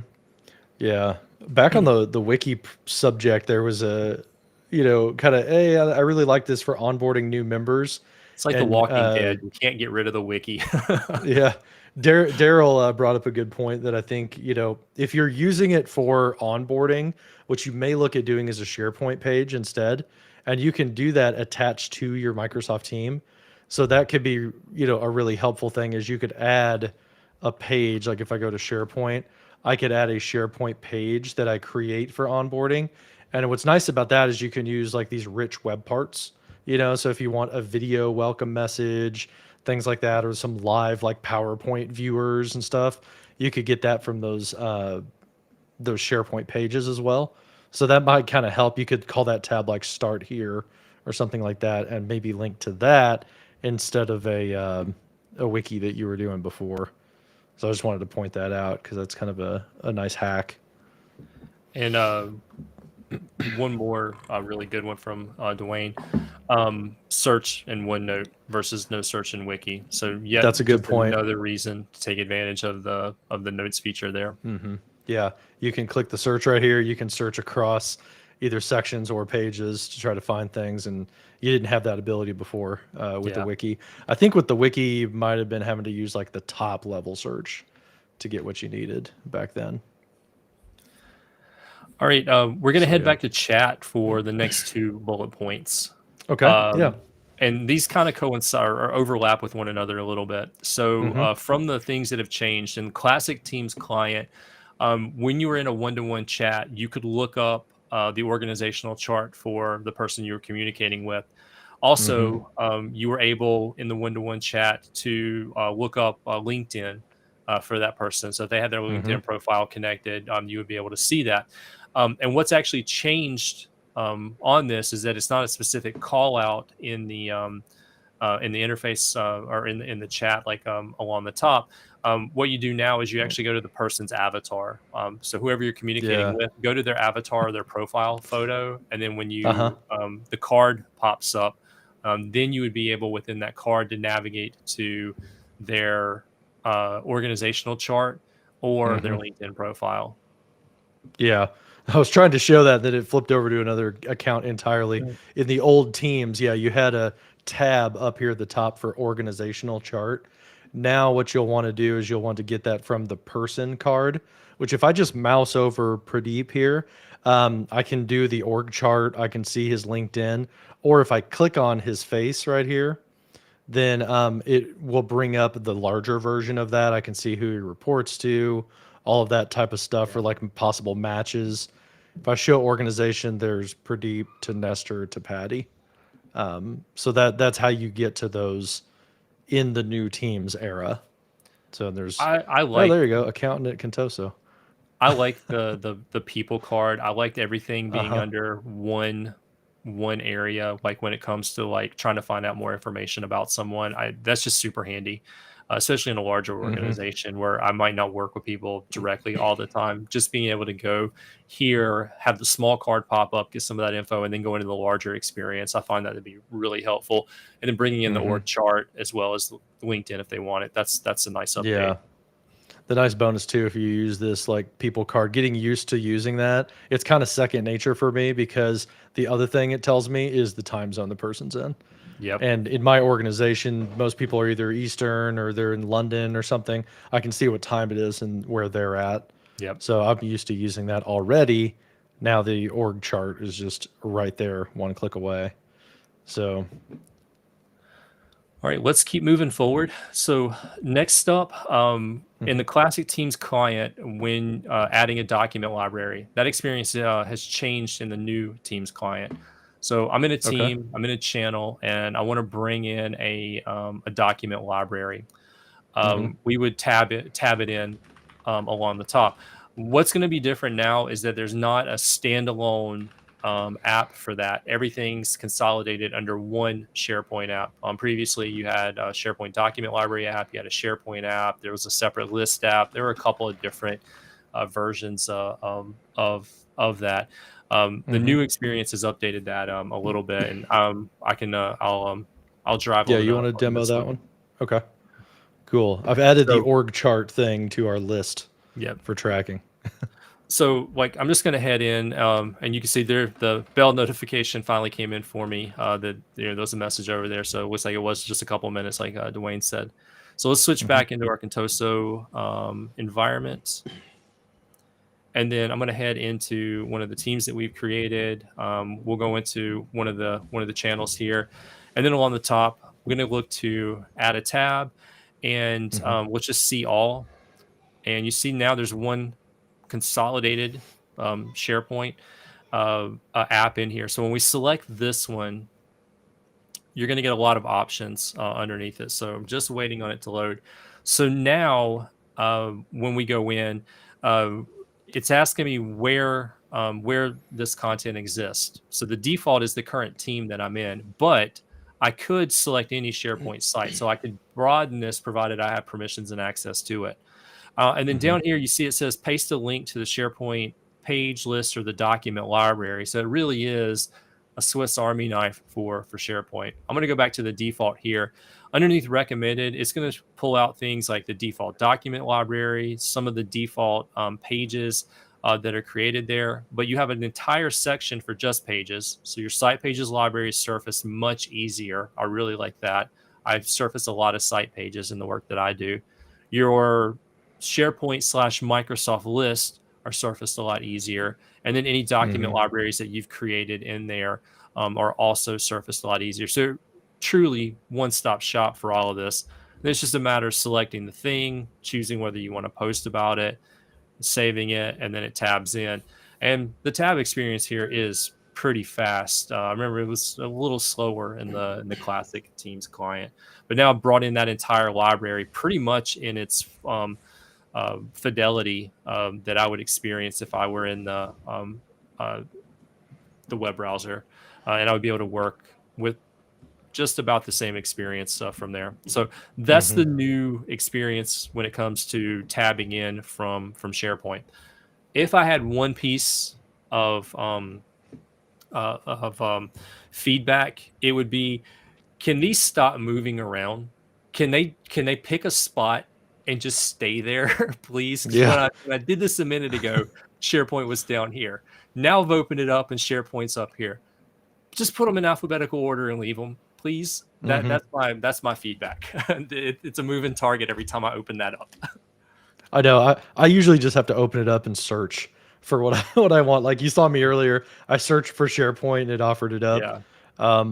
Yeah. Back on the wiki subject, there was a, kind of, hey, I really like this for onboarding new members. It's like The And Walking Dead. You can't get rid of the wiki. yeah, Daryl brought up a good point that I think, if you're using it for onboarding, what you may look at doing is a SharePoint page instead. And you can do that attached to your Microsoft team. So that could be, a really helpful thing is you could add a page. Like if I go to SharePoint, I could add a SharePoint page that I create for onboarding. And what's nice about that is you can use like these rich web parts, so if you want a video welcome message, things like that, or some live like PowerPoint viewers and stuff, you could get that from those SharePoint pages as well. So that might kind of help. You could call that tab like start here or something like that, and maybe link to that instead of a wiki that you were doing before. So I just wanted to point that out because that's kind of a nice hack. And one more really good one from Dwayne. Search in OneNote versus no search in Wiki. So yet That's a good just point. another reason to take advantage of the notes feature there. Hmm. Yeah, you can click the search right here. You can search across either sections or pages to try to find things, and you didn't have that ability before with the Yeah. wiki. I think with the wiki, you might have been having to use like the top level search to get what you needed back then. All right. We're gonna So head yeah. back to chat for the next two bullet points. Okay. Yeah. Um, and these kind of coincide or overlap with one another a little bit. So, Mm-hmm. from the things that have changed in Classic Teams client, when you were in a one-to-one chat, you could look up the organizational chart for the person you were communicating with. Mm-hmm. Also, you were able in the one-to-one chat to look up LinkedIn for that person. So if they had their Mm-hmm. LinkedIn profile connected, you would be able to see that. And what's actually changed on this is that it's not a specific call out in the interface or in the chat, like along the top. What you do now is you actually go to the person's avatar. So whoever you're communicating Yeah. with, go to their avatar, their profile photo, and then when Uh-huh. you the card pops up, then you would be able within that card to navigate to their organizational chart or their Mm-hmm. LinkedIn profile. Yeah. I was trying to show that it flipped over to another account entirely. Mm. In the old Teams, yeah, you had a tab up here at the top for organizational chart. Now what you'll want to do is you'll want to get that from the person card, which if I just mouse over Pradeep here, I can do the org chart. I can see his LinkedIn, or if I click on his face right here, then it will bring up the larger version of that. I can see who he reports to, all of that type of stuff for Yeah. like possible matches. If I show organization, there's Pradeep to Nestor to Patty. So that's how you get to those in the new Teams era. So there's, I oh, like there you go, accountant at Contoso. the people card. I liked everything Uh being huh. under one area. Like when it comes to like trying to find out more information about someone, I that's just super handy, especially in a larger Mm-hmm. organization where I might not work with people directly all the time. Just being able to go here, have the small card pop up, get some of that info, and then go into the larger experience. I find that to be really helpful. And then bringing in the Mm-hmm. org chart as well as LinkedIn if they want it. That's a nice update. Yeah. The nice bonus too, if you use this like people card, getting used to using that, it's kind of second nature for me because the other thing it tells me is the time zone the person's in. Yep. And in my organization, most people are either Eastern or they're in London or something. I can see what time it is and where they're at. Yep. So I'm used to using that already. Now the org chart is just right there, one click away. So, All right, let's keep moving forward. So next up, in mhm. the Classic Teams client, when adding a document library, that experience has changed in the new Teams client. So I'm in a Okay. team, I'm in a channel, and I want to bring in a document library. Hmm. We would tab it in along the top. What's going to be different now is that there's not a standalone app for that. Everything's consolidated under one SharePoint app. Previously, you had a SharePoint document library app, you had a SharePoint app, there was a separate list app. There were a couple of different versions of that. The Hmm. new experience has updated that a little bit, and I'll drive Yeah, over you to want to demo this that one. one? Okay. Cool. I've added the So org chart thing to our list yeah. for tracking. So like I'm just gonna head in, and you can see there the bell notification finally came in for me. That there was a message over there, so it looks like it was just a couple of minutes, like Dwayne said. So let's switch Hmm. back into our Contoso environment, and then I'm gonna head into one of the teams that we've created. We'll go into one of the channels here, and then along the top, we're gonna look to add a tab, and Hmm. let's just see all. And you see now there's one consolidated SharePoint app in here. So when we select this one, you're going to get a lot of options underneath it. So I'm just waiting on it to load. So now when we go in, uh, it's asking me where this content exists. So the default is the current team that I'm in, but I could select any SharePoint site. So I could broaden this provided I have permissions and access to it. And then Hmm. down here, you see it says paste a link to the SharePoint page list or the document library. So it really is a Swiss Army knife for SharePoint. I'm going to go back to the default here. Underneath recommended, it's going to pull out things like the default document library, some of the default pages that are created there. But you have an entire section for just pages. So your site pages library is surfaced much easier. I really like that. I've surfaced a lot of site pages in the work that I do. Your SharePoint / Microsoft list are surfaced a lot easier. And then any document libraries that you've created in there are also surfaced a lot easier. So truly one-stop shop for all of this. And it's just a matter of selecting the thing, choosing whether you want to post about it, saving it, and then it tabs in. And the tab experience here is pretty fast. I remember it was a little slower in the classic Teams client, but now I've brought in that entire library pretty much in its fidelity that I would experience if I were in the web browser, and I would be able to work with just about the same experience from there. So that's the new experience when it comes to tabbing in from SharePoint. If I had one piece of feedback, it would be: can these stop moving around? Can they pick a spot and just stay there, please? 'Cause Yeah. when I did this a minute ago, SharePoint was down here. Now I've opened it up and SharePoint's up here. Just put them in alphabetical order and leave them, please. That's my feedback. It's a moving target every time I open that up. I know. I usually just have to open it up and search for what what I want. Like you saw me earlier, I searched for SharePoint and it offered it up. Yeah.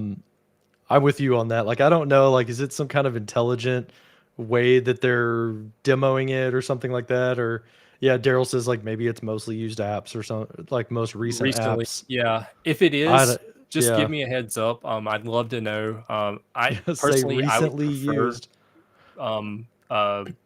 I'm with you on that. Like I don't know, like is it some kind of intelligent way that they're demoing it or something like that? Or yeah, Daryl says like maybe it's mostly used apps or something, like most recent Recently, apps. yeah. If it I is, d- just give yeah, me a heads up. I'd love to know. I say personally, I would recently prefer used.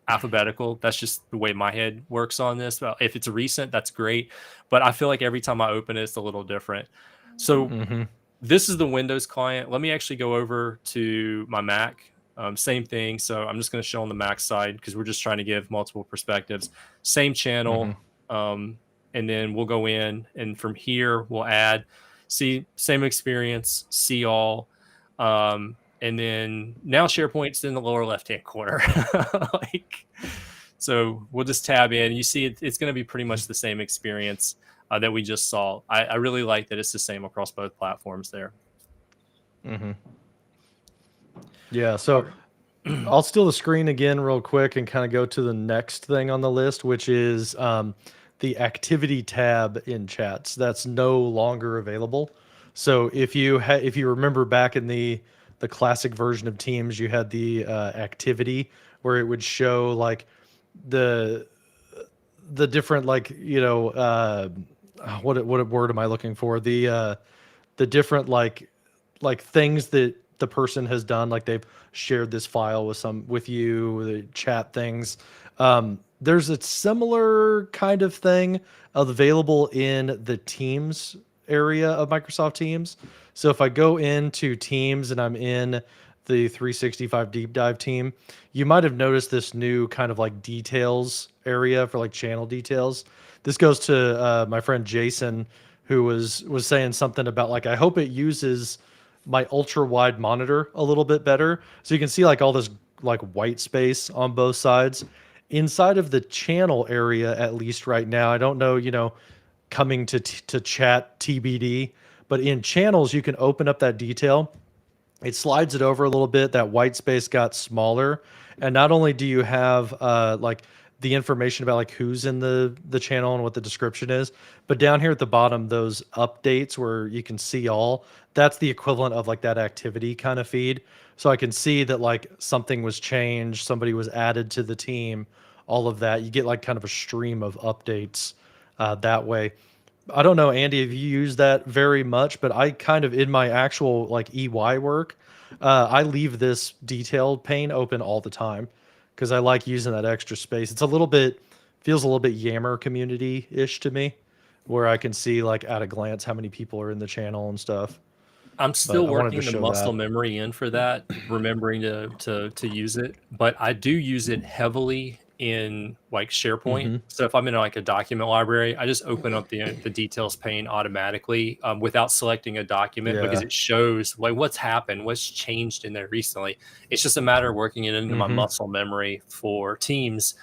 alphabetical. That's just the way my head works on this. Well, if it's recent, that's great. But I feel like every time I open it, it's a little different. So Mm-hmm. this is the Windows client. Let me actually go over to my Mac. Same thing. So I'm just going to show on the Mac side because we're just trying to give multiple perspectives. Same Mm-hmm. channel. And then we'll go in, and from here we'll add, see, same experience, see all. And then now SharePoint's in the lower left-hand corner. like, so we'll just tab in. You see it's going to be pretty much the same experience that we just saw. I really like that it's the same across both platforms there. Mm-hmm. Yeah. So I'll steal the screen again real quick and kind of go to the next thing on the list, which is the activity tab in chats. That's no longer available. So if you remember back in the classic version of Teams, you had the activity where it would show like the different like what word am I looking for? The different like things that the person has done, like they've shared this file with you, the chat things. There's a similar kind of thing available in the Teams area of Microsoft Teams. So if I go into Teams and I'm in the 365 deep dive team, you might have noticed this new kind of like details area for like channel details. This goes to my friend Jason, who was saying something about like I hope it uses my ultra wide monitor a little bit better, so you can see like all this like white space on both sides inside of the channel area, at least right now. I don't know, coming to chat TBD, but in channels you can open up that detail. It slides it over a little bit. That white space got smaller, and not only do you have like the information about like who's in the channel and what the description is, but down here at the bottom, those updates where you can see all, that's the equivalent of like that activity kind of feed. So I can see that like something was changed, somebody was added to the team, all of that. You get like kind of a stream of updates that way. I don't know, Andy, if you use that very much, but I kind of in my actual like EY work, I leave this detailed pane open all the time because I like using that extra space. It's a little bit feels a little bit Yammer community ish to me, where I can see like at a glance how many people are in the channel and stuff. I'm But still I wanted to working the show muscle that. memory in for that, remembering to use it. But I do use it heavily in like SharePoint. Mm-hmm. So if I'm in like a document library, I just open up the details pane automatically without selecting a document because Yeah. it shows like what's happened, what's changed in there recently. It's just a matter of working it into my Mm-hmm. muscle memory for Teams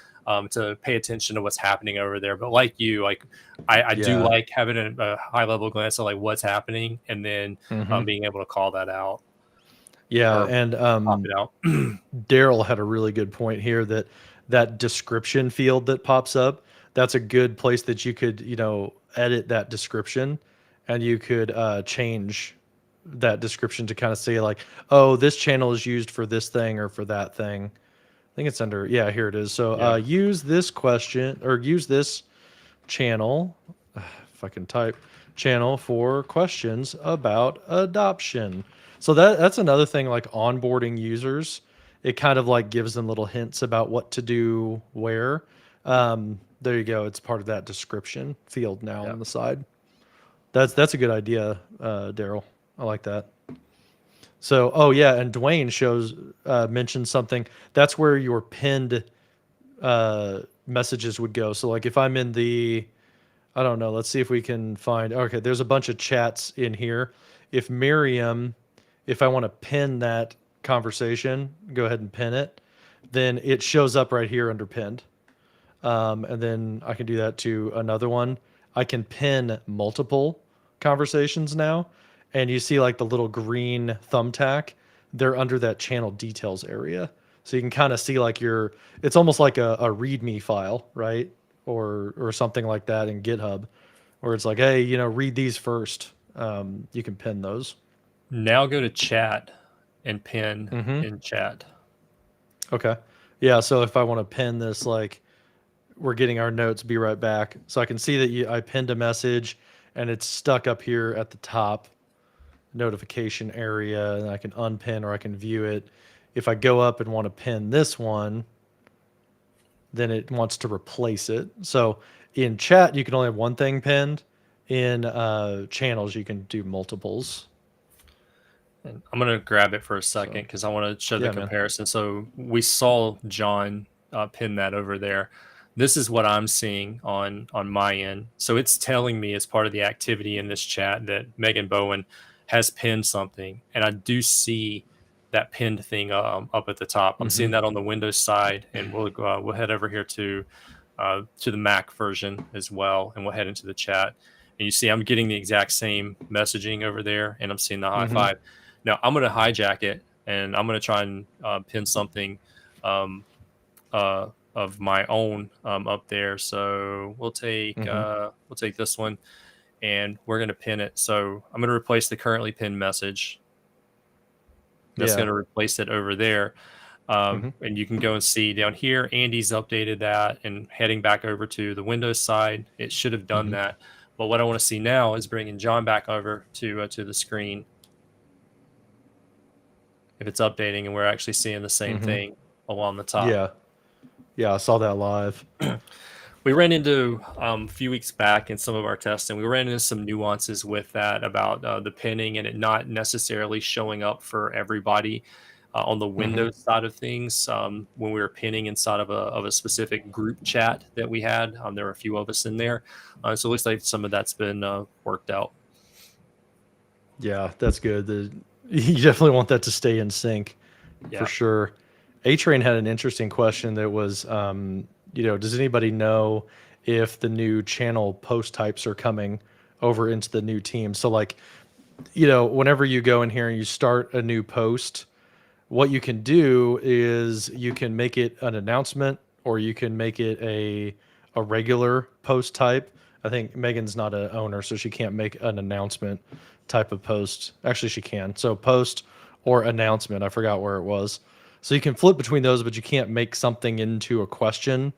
to pay attention to what's happening over there. But like you, like I do Yeah. like having a high level glance of like what's happening and then Mm-hmm. being able to call that out Yeah. or And pop it out. Daryl had a really good point here that that description field that pops up, that's a good place that you could, edit that description, and you could change that description to kind of say like, oh, this channel is used for this thing or for that thing. I think it's under, yeah, here it is. So Yeah. use this question, or use this channel, if I can type, channel for questions about adoption. So that's another thing, like onboarding users. It kind of like gives them little hints about what to do where. There you go. It's part of that description field now Yeah. on the side. That's a good idea, Daryl. I like that. So, oh yeah, and Dwayne mentioned something. That's where your pinned messages would go. So, like if I'm in the, I don't know. Let's see if we can find. Okay, there's a bunch of chats in here. If Miriam, if I want to pin that conversation, go ahead and pin it. Then it shows up right here under pinned. And then I can do that to another one. I can pin multiple conversations now. And you see like the little green thumbtack, they're under that channel details area. So you can kind of see like it's almost like a README file, right? Or something like that in GitHub, where it's like, hey, read these first. You can pin those. Now go to chat and pin Mm-hmm. in chat. Okay. Yeah. So if I want to pin this, like, we're getting our notes, be right back. So I can see that I pinned a message and it's stuck up here at the top notification area, and I can unpin or I can view it. If I go up and want to pin this one, then it wants to replace it. So in chat, you can only have one thing pinned. In channels, you can do multiples. And I'm going to grab it for a second because I want to show the Yeah, man. comparison. So we saw John pin that over there. This is what I'm seeing on my end. So it's telling me as part of the activity in this chat that Megan Bowen has pinned something, and I do see that pinned thing up at the top. I'm seeing that on the Windows side, and we'll head over here to the Mac version as well, and we'll head into the chat. And you see, I'm getting the exact same messaging over there, and I'm seeing the high five. Now I'm going to hijack it, and I'm going to try and pin something of my own up there. So we'll take this one, and we're going to pin it. So I'm going to replace the currently pinned message. That's going to replace it over there. And you can go and see down here, Andy's updated that, and heading back over to the Windows side, it should have done that. But what I want to see now is bringing John back over to the screen. If it's updating and we're actually seeing the same thing along the top. Yeah, I saw that live. We ran into a few weeks back in some of our testing, we ran into some nuances with that about the pinning and it not necessarily showing up for everybody on the Windows side of things. When we were pinning inside of a specific group chat that we had, there were a few of us in there. So it looks like some of that's been worked out. Yeah, that's good. You definitely want that to stay in sync, for sure. A-Train had an interesting question that was, does anybody know if the new channel post types are coming over into the new team? So like, whenever you go in here and you start a new post, what you can do is you can make it an announcement, or you can make it a regular post type. I think Megan's not an owner, so she can't make an announcement type of post. Actually, she can. So post or announcement. I forgot where it was. So you can flip between those, but you can't make something into a question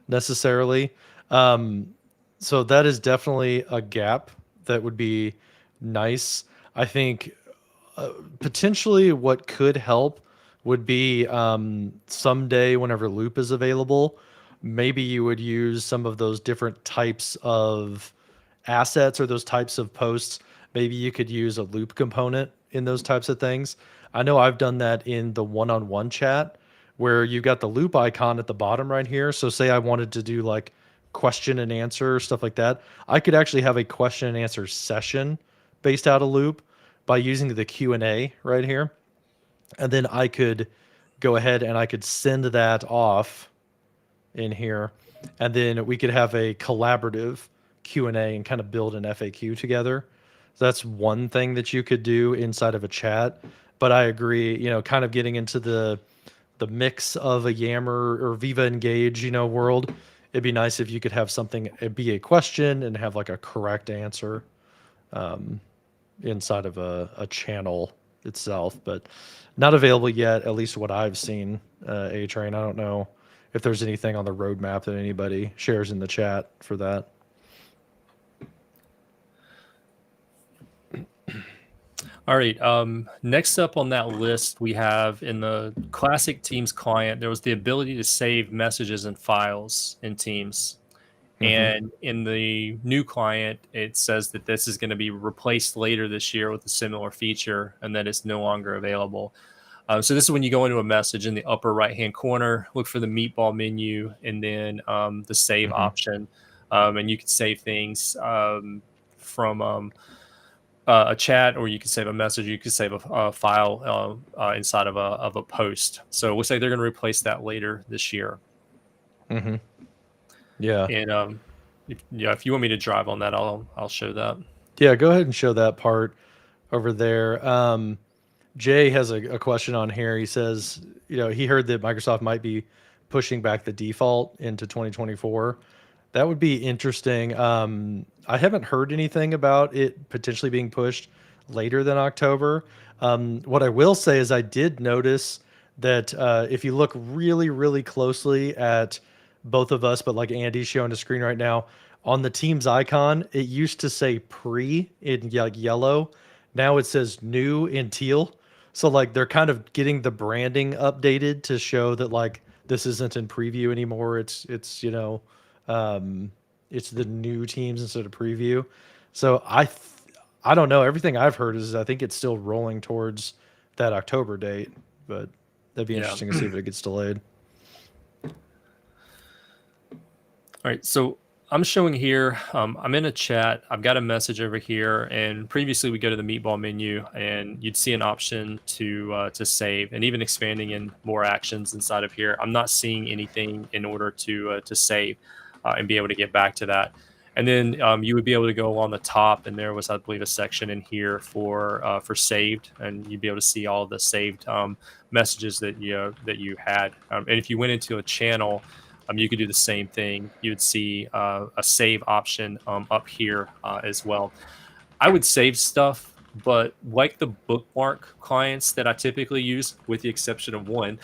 necessarily. So that is definitely a gap that would be nice. I think potentially what could help would be someday whenever Loop is available, maybe you would use some of those different types of assets or those types of posts. Maybe you could use a Loop component in those types of things. I know I've done that in the one-on-one chat where you got the Loop icon at the bottom right here. So say I wanted to do like question and answer, stuff like that. I could actually have a question and answer session based out of Loop by using the Q&A right here. And then I could go ahead and I could send that off in here. And then we could have a collaborative Q&A and kind of build an FAQ together. So that's one thing that you could do inside of a chat. But I agree, kind of getting into the mix of a Yammer or Viva Engage, world, it'd be nice if you could have something be a question and have like a correct answer inside of a channel itself, but not available yet, at least what I've seen. A Train. I don't know if there's anything on the roadmap that anybody shares in the chat for that. All right. Next up on that list, we have in the classic Teams client, there was the ability to save messages and files in Teams. And in the new client, it says that this is going to be replaced later this year with a similar feature and that it's no longer available. So this is when you go into a message in the upper right-hand corner, look for the meatball menu, and then the save option. And you can save things from a chat, or you can save a message. You can save a file inside of a post. So we'll say they're going to replace that later this year. Yeah. And if you want me to drive on that, I'll show that. Yeah, go ahead and show that part over there. Jay has a question on here. He says, he heard that Microsoft might be pushing back the default into 2024. That would be interesting. I haven't heard anything about it potentially being pushed later than October. What I will say is I did notice that if you look really, really closely at both of us, but like Andy's showing the screen right now, on the Teams icon, it used to say pre in like yellow. Now it says new in teal. So like they're kind of getting the branding updated to show that like this isn't in preview anymore. It's it's the new Teams instead of preview. So I don't know. Everything I've heard is I think it's still rolling towards that October date, but that'd be interesting to see if it gets delayed. All right, so I'm showing here, I'm in a chat, I've got a message over here, and previously we go to the meatball menu and you'd see an option to save, and even expanding in more actions inside of here. I'm not seeing anything in order to save and be able to get back to that. And then you would be able to go along the top, and there was, I believe, a section in here for saved, and you'd be able to see all the saved messages that you had. And if you went into a channel, you could do the same thing. You would see a save option up here as well. I would save stuff, but like the bookmark clients that I typically use, with the exception of one,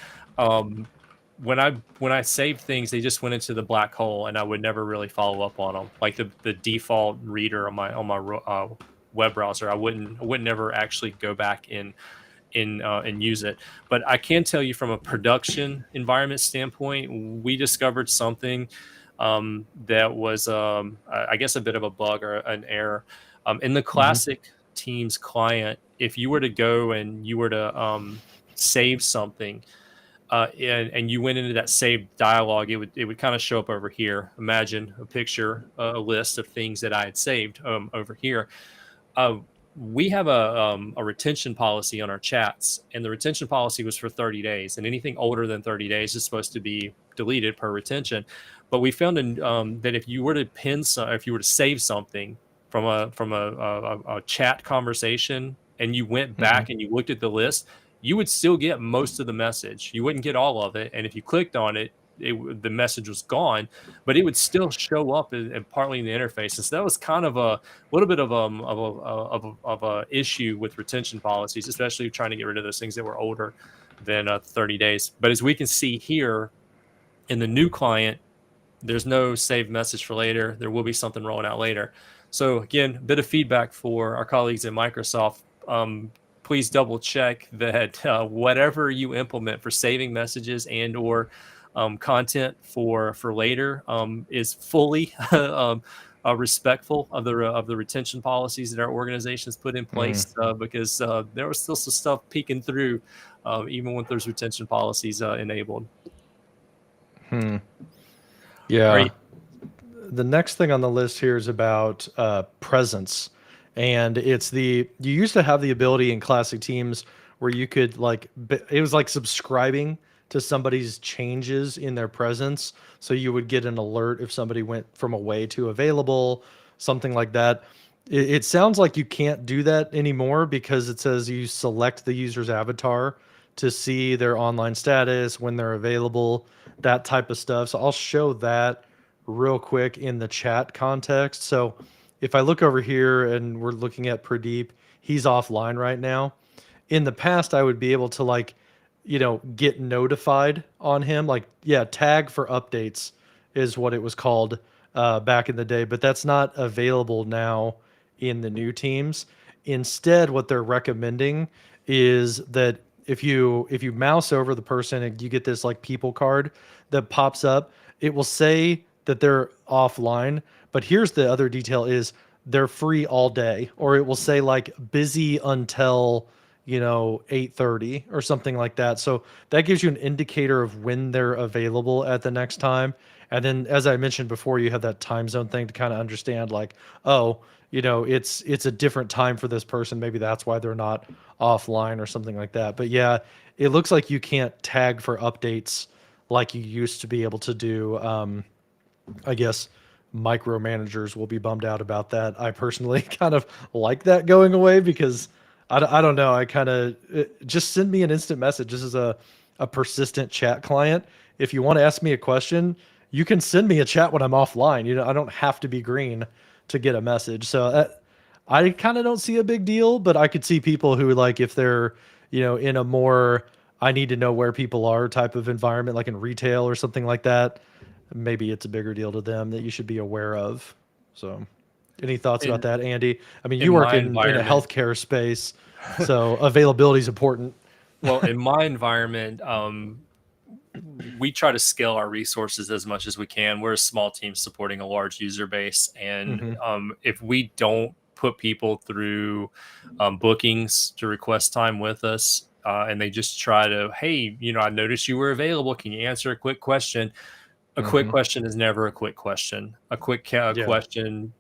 when I saved things, they just went into the black hole, and I would never really follow up on them. Like the default reader on my web browser, I wouldn't never actually go back and use it. But I can tell you from a production environment standpoint, we discovered something that was, I guess, a bit of a bug or an error. In the classic Teams client, if you were to go and you were to save something, and you went into that save dialog, it would kind of show up over here. Imagine a picture, a list of things that I had saved over here. We have a retention policy on our chats, and the retention policy was for 30 days, and anything older than 30 days is supposed to be deleted per retention. But we found that if you were to if you were to save something from a chat conversation, and you went back and you looked at the list, you would still get most of the message. You wouldn't get all of it, and if you clicked on it, the message was gone, but it would still show up and partly in the interface. And so that was kind of a little bit of a issue with retention policies, especially trying to get rid of those things that were older than 30 days. But as we can see here in the new client, there's no saved message for later. There will be something rolling out later. So again, a bit of feedback for our colleagues at Microsoft. Please double check that whatever you implement for saving messages and or content for later is fully respectful of the retention policies that our organizations put in place, because there was still some stuff peeking through even with those retention policies enabled. Yeah. Right. The next thing on the list here is about presence. And you used to have the ability in classic Teams where you could it was like subscribing to somebody's changes in their presence. So you would get an alert if somebody went from away to available, something like that. It sounds like you can't do that anymore because it says you select the user's avatar to see their online status, when they're available, that type of stuff. So I'll show that real quick in the chat context. So if I look over here and we're looking at Pradeep, he's offline right now. In the past, I would be able to like, get notified on him. Like, yeah, tag for updates is what it was called back in the day, but that's not available now in the new teams. Instead, what they're recommending is that if you mouse over the person and you get this like people card that pops up, it will say that they're offline. But here's the other detail is they're free all day, or it will say like busy until 8:30 or something like that. So that gives you an indicator of when they're available at the next time. And then as I mentioned before, you have that time zone thing to kind of understand like, oh, it's a different time for this person. Maybe that's why they're not offline or something like that. But yeah, it looks like you can't tag for updates like you used to be able to do. I guess micromanagers will be bummed out about that. I personally kind of like that going away because I don't know. I kind of just send me an instant message. This is a persistent chat client. If you want to ask me a question, you can send me a chat when I'm offline. I don't have to be green to get a message. So I kind of don't see a big deal, but I could see people who like if they're, in a more I need to know where people are type of environment, like in retail or something like that, maybe it's a bigger deal to them that you should be aware of. So, any thoughts about In that, Andy? I mean, in you work my in a environment, healthcare space, so availability is important. well, in my environment, we try to scale our resources as much as we can. We're a small team supporting a large user base, and Hmm. if we don't put people through bookings to request time with us, and they just try to, hey, I noticed you were available. Can you answer a quick question? A quick Hmm. question is never a quick question. A quick Yeah. question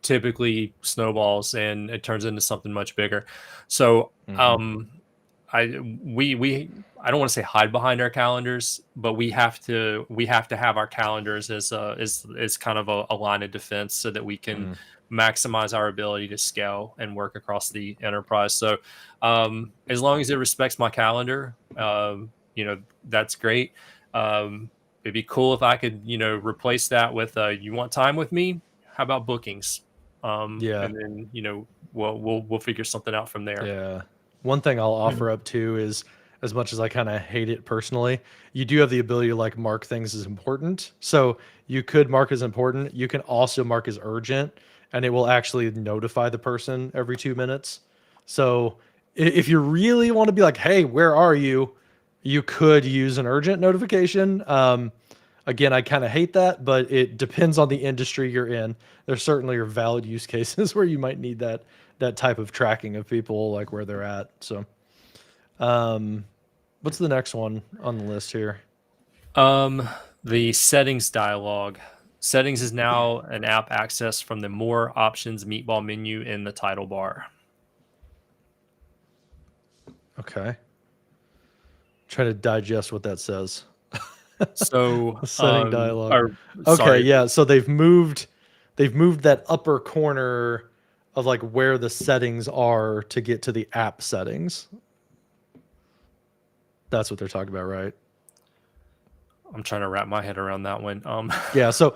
typically snowballs and it turns into something much bigger. So Hmm. we I don't want to say hide behind our calendars, but we have to have our calendars as kind of a line of defense so that we can Hmm. maximize our ability to scale and work across the enterprise. So as long as it respects my calendar, that's great. It'd be cool if I could, replace that with you want time with me? How about bookings? Yeah. And then, we'll figure something out from there. Yeah. One thing I'll offer up too is as much as I kind of hate it personally, you do have the ability to like mark things as important. So you could mark as important. You can also mark as urgent, and it will actually notify the person every 2 minutes. So if you really want to be like, hey, where are you? You could use an urgent notification. Again, I kind of hate that, but it depends on the industry you're in. There certainly are valid use cases where you might need that type of tracking of people, like where they're at. So, um, what's the next one on the list here? Um, the settings dialog. Settings is now an app access from the more options meatball menu in the title bar. Okay, try to digest what that says. So, The setting dialog. or Okay, sorry, yeah. So they've moved that upper corner of like where the settings are to get to the app settings. That's what they're talking about, right? I'm trying to wrap my head around that one. Yeah, so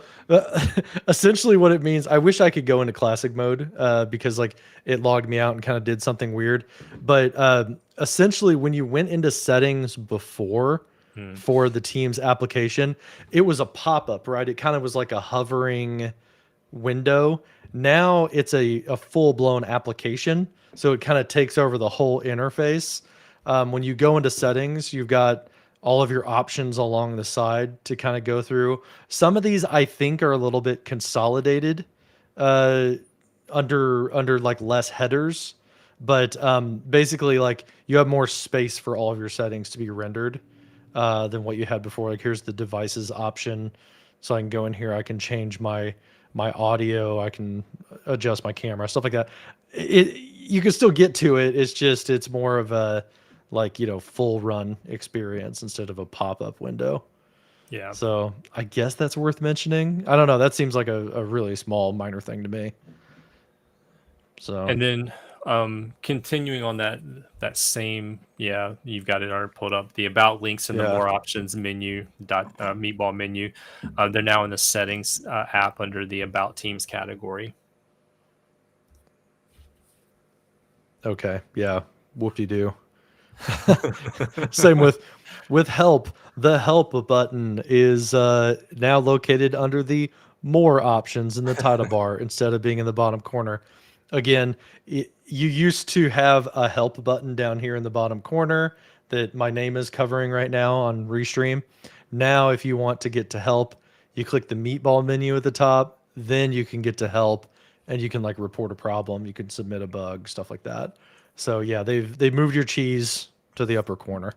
essentially what it means, I wish I could go into classic mode because like it logged me out and kind of did something weird. But essentially when you went into settings before hmm, for the Teams application, it was a pop-up, right? It kind of was like a hovering window. Now it's a full-blown application. So it kind of takes over the whole interface. When you go into settings, you've got all of your options along the side to kind of go through. Some of these I think are a little bit consolidated uh, under like less headers, but basically like you have more space for all of your settings to be rendered than what you had before. Like here's the devices option, so I can go in here. I can change my audio. I can adjust my camera, stuff like that. You can still get to it. It's just it's more of a like full run experience instead of a pop-up window. yeah. So I guess that's worth mentioning. I don't know. That seems like a really small minor thing to me. So And then continuing on that same, yeah, you've got it already pulled up. The about links in the Yeah. more options menu meatball menu. They're now in the settings app under the about teams category. Okay. Yeah. Whoop-de-doo. Same with help. The help button is now located under the more options in the title bar instead of being in the bottom corner. Again, you used to have a help button down here in the bottom corner that my name is covering right now on Restream. Now, if you want to get to help, you click the meatball menu at the top, then you can get to help and you can like report a problem, you can submit a bug, stuff like that. So yeah, they've moved your cheese to the upper corner.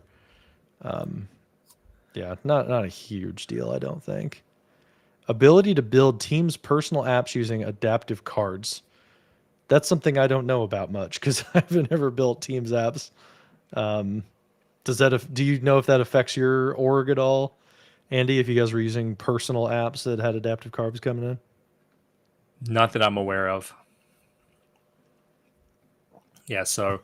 Yeah, not a huge deal, I don't think. Ability to build teams' personal apps using adaptive cards. That's something I don't know about much because I haven't ever built Teams apps. Do you know if that affects your org at all, Andy? If you guys were using personal apps that had adaptive cards coming in? Not that I'm aware of. Yeah, so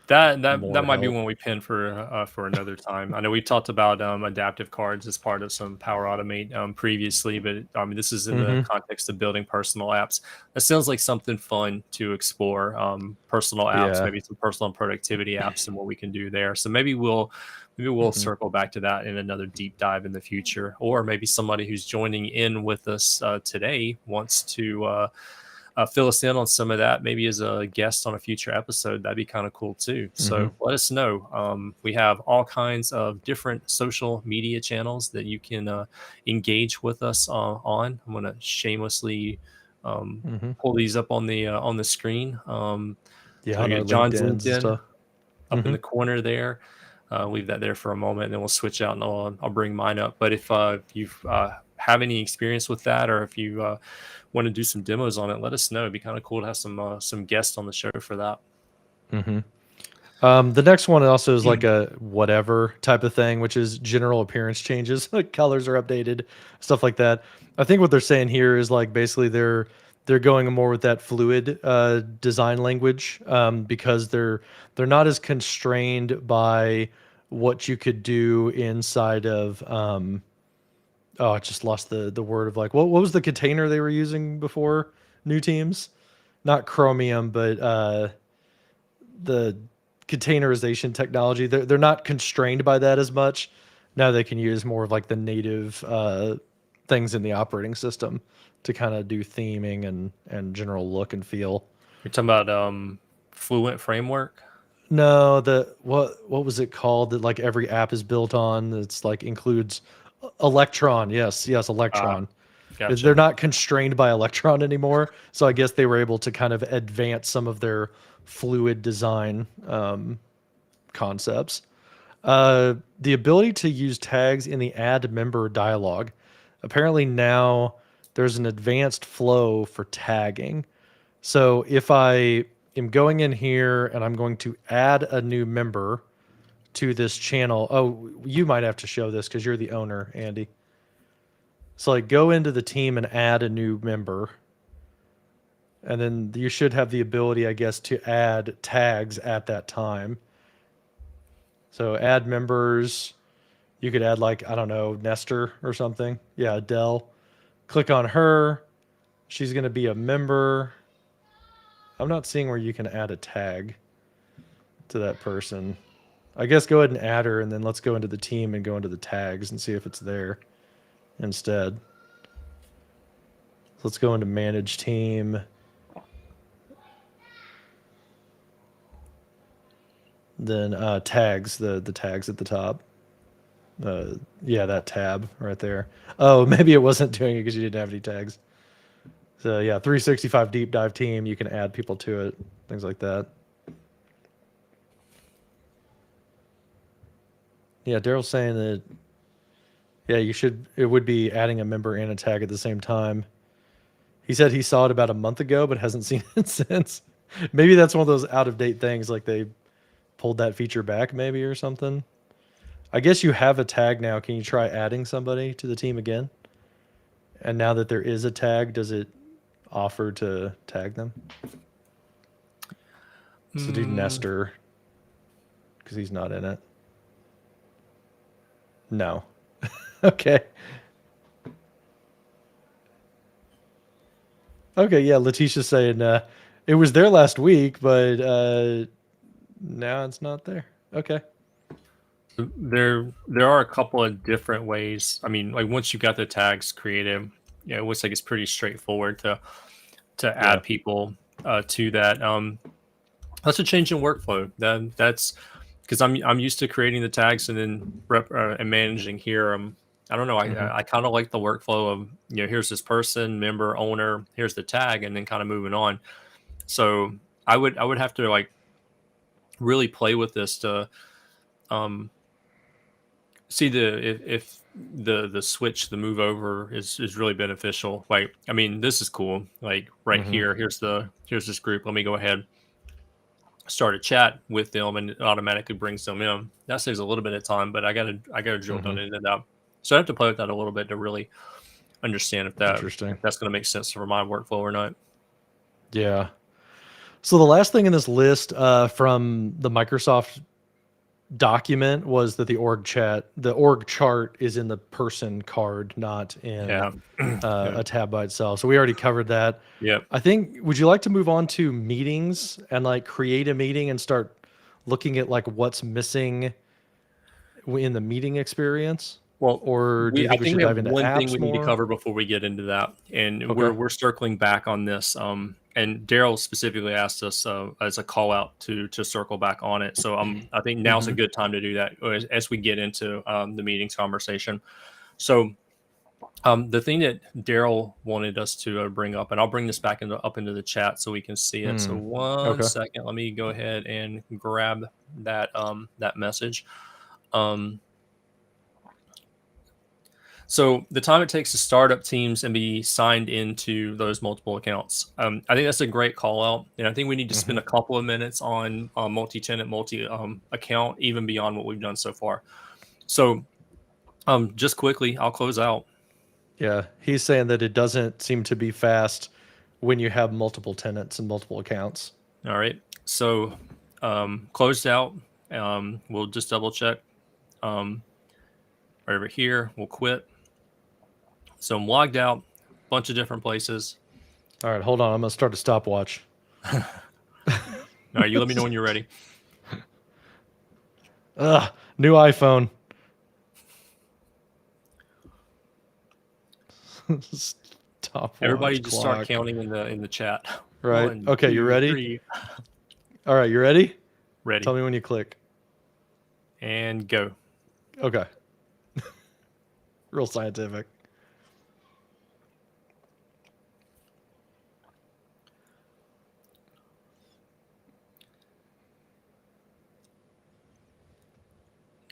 that More might be help. one we pin for another time. I know we've talked about adaptive cards as part of some Power Automate previously, but this is in the Mm-hmm. context of building personal apps. That sounds like something fun to explore. Personal apps, Yeah. maybe some personal productivity apps, and what we can do there. So maybe we'll Mm-hmm. circle back to that in another deep dive in the future, or maybe somebody who's joining in with us today wants to. Fill us in on some of that, maybe as a guest on a future episode. That'd be kind of cool too. Mm-hmm. So let us know. We have all kinds of different social media channels that you can engage with us on. I'm going to shamelessly Mm-hmm. pull these up on the screen. Yeah, So we on our get John's LinkedIn's and LinkedIn stuff. up in Mm-hmm. the corner there. Leave that there for a moment, and then we'll switch out, and I'll bring mine up. But if you have any experience with that, or if you want to do some demos on it, let us know. It'd be kind of cool to have some guests on the show for that. Mm-hmm. The next one also is like a whatever type of thing, which is general appearance changes, like colors are updated, stuff like that. I think what they're saying here is like basically they're going more with that fluid design language because they're not as constrained by what you could do inside of oh, I just lost the word of like what was the container they were using before new teams? Not Chromium, but the containerization technology. They're not constrained by that as much. Now they can use more of like the native things in the operating system to kind of do theming and general look and feel. You're talking about Fluent framework. No, the what was it called that like every app is built on? It's like includes Electron. Yes, Electron. They're Gotcha. not constrained by Electron anymore, so I guess they were able to kind of advance some of their fluid design concepts. The ability to use tags in the add member dialog. Apparently now there's an advanced flow for tagging. So if I am going in here and I'm going to add a new member to this channel, oh, you might have to show this because you're the owner, Andy. So like go into the team and add a new member. And then you should have the ability, I guess, to add tags at that time. So add members. You could add like, I don't know, Nestor or something. Yeah, Adele. Click on her. She's going to be a member. I'm not seeing where you can add a tag to that person. I guess go ahead and add her, and then let's go into the team and go into the tags and see if it's there instead. So let's go into manage team. Then tags, the tags at the top. Yeah, that tab right there. Oh, maybe it wasn't doing it because you didn't have any tags. So yeah, 365 deep dive team. You can add people to it, things like that. Yeah, Daryl's saying that. Yeah, you should. It would be adding a member and a tag at the same time. He said he saw it about a month ago, but hasn't seen it since. Maybe that's one of those out of date things, like they pulled that feature back, maybe or something. I guess you have a tag now. Can you try adding somebody to the team again? And now that there is a tag, does it offer to tag them? It's the dude Nestor, because he's not in it. No. Okay. Okay, yeah, Letitia's saying it was there last week, but now it's not there. Okay. There are a couple of different ways. I mean, like once you got the tags created, it looks like it's pretty straightforward to Yeah. add people to that. That's a change in workflow. That's because I'm used to creating the tags and then and managing here. I don't know. Mhm. I kind of like the workflow of here's this person, member, owner, here's the tag, and then kind of moving on. So I would have to like really play with this to um, see if the switch, the move over is really beneficial. Like, I mean, this is cool. Like right Mhm. here, here's this group. Let me go ahead, start a chat with them, and it automatically brings them in. That saves a little bit of time, but I gotta drill down Mhm. into that. So I have to play with that a little bit to really understand Interesting. if that's going to make sense for my workflow or not. Yeah. So the last thing in this list from the Microsoft document was that the org chart is in the person card, not in Yeah. Yeah. a tab by itself. So we already covered that. Yep. I think, would you like to move on to meetings and like create a meeting and start looking at like what's missing in the meeting experience? Well, Or do you I think we think should we have dive into one thing apps we need to more? cover before we get into that, and Okay. we're circling back on this. And Daryl specifically asked us as a call out to circle back on it. So I think now's a Mhm. good time to do that as we get into the meetings conversation. So the thing that Daryl wanted us to bring up, and I'll bring this back up into the chat so we can see it. So Hmm. one Okay. second, let me go ahead and grab that message. Um, So the time it takes to start up teams and be signed into those multiple accounts, I think that's a great call out, and I think we need to spend Mhm. a couple of minutes on multi-tenant, multi account, even beyond what we've done so far. So just quickly, I'll close out. Yeah, he's saying that it doesn't seem to be fast when you have multiple tenants and multiple accounts. All right, so closed out. We'll just double check right over here. We'll quit. So I'm logged out, bunch of different places. All right, hold on. I'm gonna start a stopwatch. All right, you let me know when you're ready. Ugh, new iPhone. Everybody Stopwatch just start clock. counting in the chat. Right. One, Okay, you two, ready? three. All right, you ready? Tell Ready. me when you click. And go. Okay. Real scientific.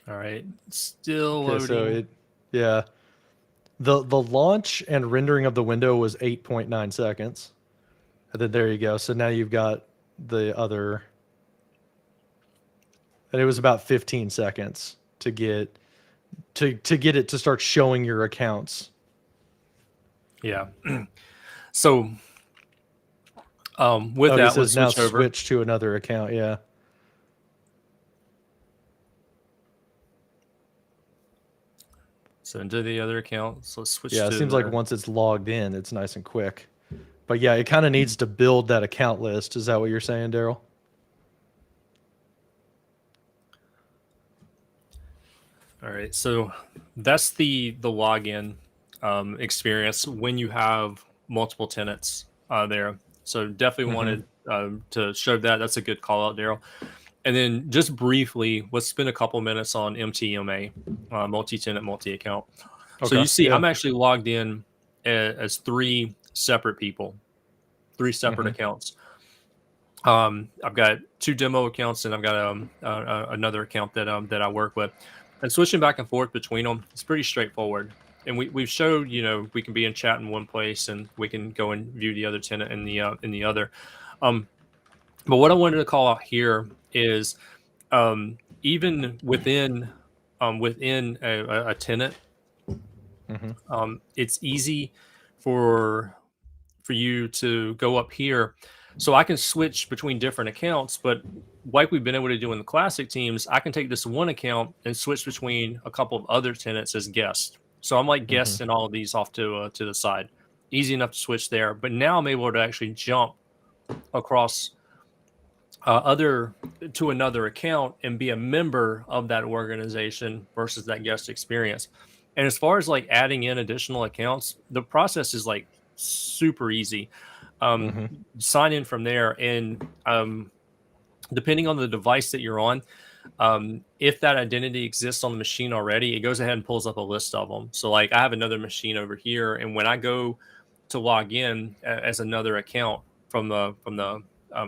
All right. Still Okay, so loading. yeah. The launch and rendering of the window was 8.9 seconds. And then there you go. So now you've got the other, and it was about 15 seconds to get get it to start showing your accounts. Yeah. So with Oh, he that, let's says now switch over. switch to another account. Yeah. So into the other account. So let's switch Yeah, it to seems like the once it's logged in, it's nice and quick. But yeah, it kind of needs to build that account list. Is that what you're saying, Daryl? all right. So that's the login experience when you have multiple tenants there. So definitely Mm-hmm. wanted to show that. That's a good call out, Daryl. And then just briefly, let's spend a couple minutes on MTMA, multi-tenant, multi-account. So Okay. you see, Yeah. I'm actually logged in as three separate people, three separate Mm-hmm. accounts. I've got two demo accounts, and I've got another account that I work with. And switching back and forth between them, it's pretty straightforward. And we've showed, we can be in chat in one place, and we can go and view the other tenant in the other. Um, but what I wanted to call out here is even within a tenant, Mm-hmm. it's easy for you to go up here So I can switch between different accounts, but like we've been able to do in the classic teams, I can take this one account and switch between a couple of other tenants as guests. So I'm like Mm-hmm. guests in all of these off to the side. Easy enough to switch there. But now I'm able to actually jump across other to another account and be a member of that organization versus that guest experience. And as far as like adding in additional accounts, the process is like super easy. Um, Mm-hmm. Sign in from there, and depending on the device that you're on, if that identity exists on the machine already, it goes ahead and pulls up a list of them. So like I have another machine over here, and when I go to log in as another account from the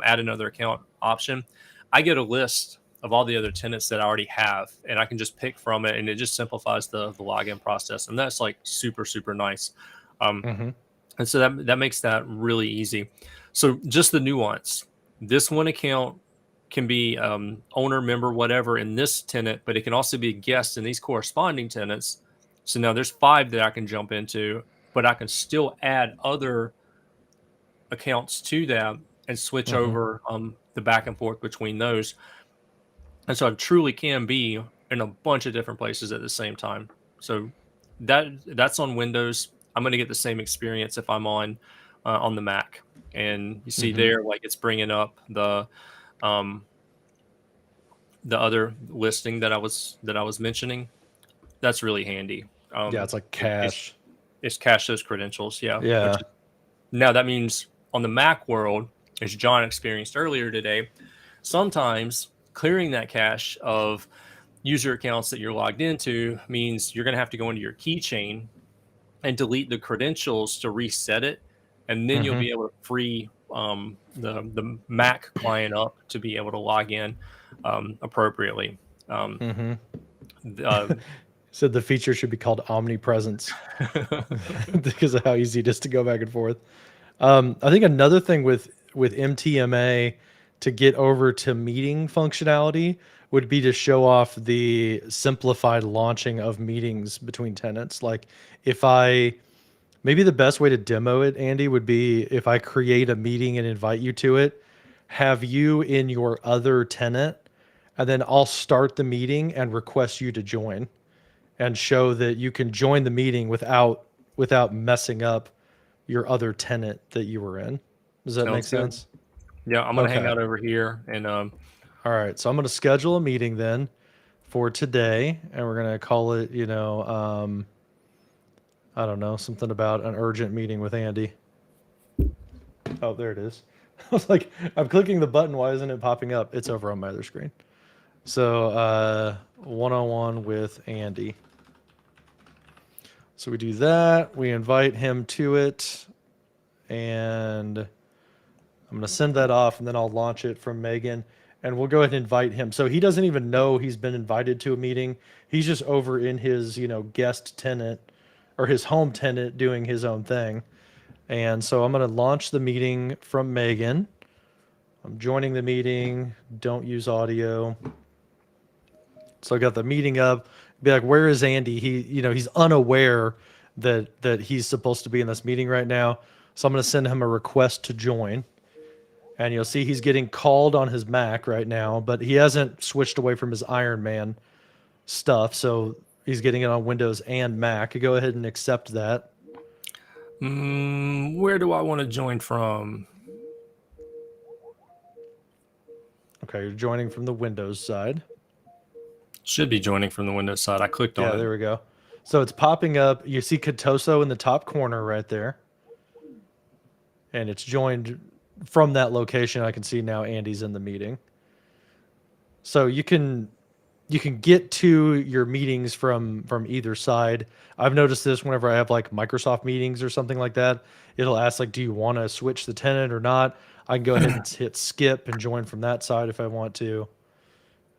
add another account option, I get a list of all the other tenants that I already have, and I can just pick from it, and it just simplifies the login process, and that's like super super nice. Um, Mm-hmm. and so that makes that really easy. So just the nuance: this one account can be owner, member, whatever in this tenant, but it can also be a guest in these corresponding tenants. So now there's 5 that I can jump into, but I can still add other accounts to that and switch Mm-hmm. over the back and forth between those. And so I truly can be in a bunch of different places at the same time. So that's on Windows. I'm going to get the same experience if I'm on the Mac. And you see Mm-hmm. there, like it's bringing up um, the other listing that I was mentioning. That's really handy. Yeah, it's like It, cash. it's cache those credentials, yeah. Which Yeah. now that means on the Mac world, as John experienced earlier today, sometimes clearing that cache of user accounts that you're logged into means you're going to have to go into your keychain and delete the credentials to reset it, and then you'll Mm-hmm. be able to free the Mac client up to be able to log in appropriately. Um, Mm-hmm. uh, Said the feature should be called omnipresence because of how easy it is to go back and forth. I think another thing with MTMA to get over to meeting functionality would be to show off the simplified launching of meetings between tenants. Like if I maybe the best way to demo it, Andy, would be if I create a meeting and invite you to it, have you in your other tenant, and then I'll start the meeting and request you to join and show that you can join the meeting without messing up your other tenant that you were in. Does that make Sounds good. sense? Yeah, I'm gonna hang Okay. out over here and All right. So I'm going to schedule a meeting then for today, and we're going to call it, I don't know, something about an urgent meeting with Andy. Oh, there it is. I was like, I'm clicking the button. Why isn't it popping up? It's over on my other screen. So, one-on-one with Andy. So we do that. We invite him to it, and I'm going to send that off, and then I'll launch it from Megan, and we'll go ahead and invite him. So he doesn't even know he's been invited to a meeting. He's just over in his, guest tenant or his home tenant doing his own thing. And so I'm going to launch the meeting from Megan. I'm joining the meeting. Don't use audio. So I got the meeting up. Be like, where is Andy? He's unaware that he's supposed to be in this meeting right now. So I'm going to send him a request to join. And you'll see he's getting called on his Mac right now, but he hasn't switched away from his Iron Man stuff. So he's getting it on Windows and Mac. Go ahead and accept that. where do I want to join from? Okay, you're joining from the Windows side. Should be joining from the Windows side. I clicked Yeah, on there it. we go. So it's popping up. You see Katoso in the top corner right there. And it's joined from that location. I can see now Andy's in the meeting. So you can get to your meetings from either side. I've noticed this whenever I have like Microsoft meetings or something like that. It'll ask like, do you want to switch the tenant or not? I can go ahead and hit skip and join from that side if I want to.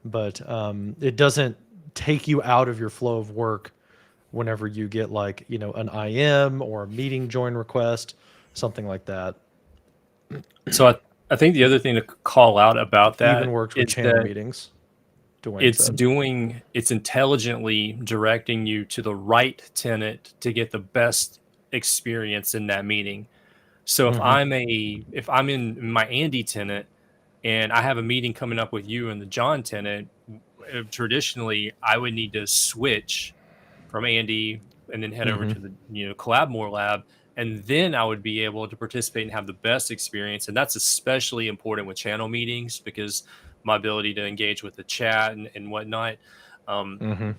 But it doesn't take you out of your flow of work whenever you get like, an IM or a meeting join request, something like that. So I think the other thing to call out about Even that works with is channel that meetings, Dwayne said. it's intelligently directing you to the right tenant to get the best experience in that meeting. So Mm-hmm. if I'm in my Andy tenant and I have a meeting coming up with you and the John tenant, traditionally I would need to switch from Andy and then head over Mm-hmm. to the Collabmore lab, and then I would be able to participate and have the best experience. And that's especially important with channel meetings because my ability to engage with the chat and whatnot. Um, Mm-hmm.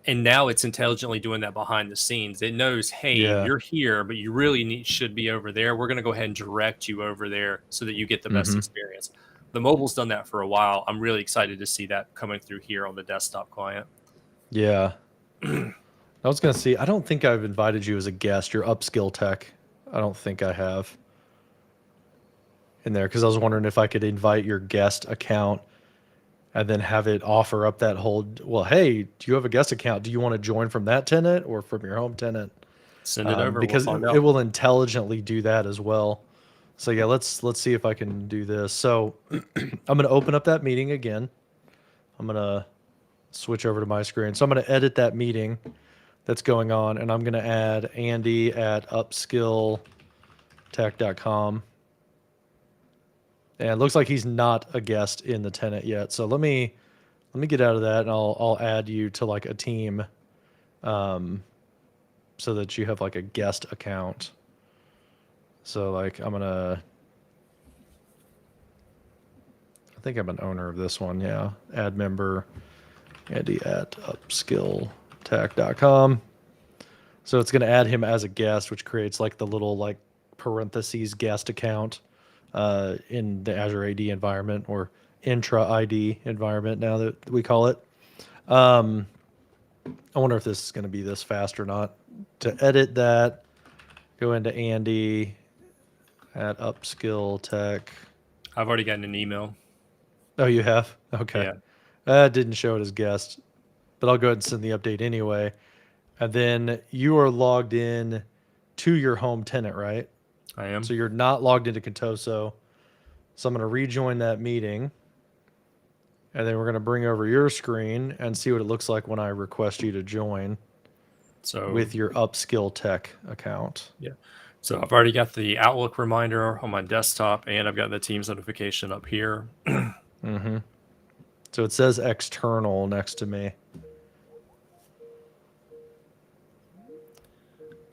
and now it's intelligently doing that behind the scenes. It knows, hey, Yeah. you're here, but you really should be over there. We're going to go ahead and direct you over there so that you get the best Mm-hmm. experience. The mobile's done that for a while. I'm really excited to see that coming through here on the desktop client. Yeah. I was gonna see. I don't think I've invited you as a guest. Your upskill tech. I don't think I have in there because I was wondering if I could invite your guest account and then have it offer up that whole. Well, hey, do you have a guest account? Do you want to join from that tenant or from your home tenant? Send it over. We'll Because find it out. will intelligently do that as well. So yeah, let's see if I can do this. So I'm gonna open up that meeting again. I'm gonna switch over to my screen. So I'm gonna edit that meeting that's going on, and I'm going to add Andy at upskilltech.com. And it looks like he's not a guest in the tenant yet. So let me get out of that, and I'll add you to like a team, so that you have like a guest account. So like I think I'm an owner of this one. Yeah, add member Andy at upskilltech.com. So it's going to add him as a guest, which creates like the little like parentheses guest account in the Azure AD environment, or intra ID environment now that we call it. Um, I wonder if this is going to be this fast or not. To edit that, go into Andy at Upskill Tech. I've already gotten an email. Oh, you have? Okay. Yeah, Didn't show it as guest, but I'll go ahead and send the update anyway. And then you are logged in to your home tenant, right? I am. So you're not logged into Contoso. So I'm going to rejoin that meeting. And then we're going to bring over your screen and see what it looks like when I request you to join So with your Upskill Tech account. yeah. So I've already got the Outlook reminder on my desktop, and I've got the Teams notification up here. Mm-hmm. So it says external next to me.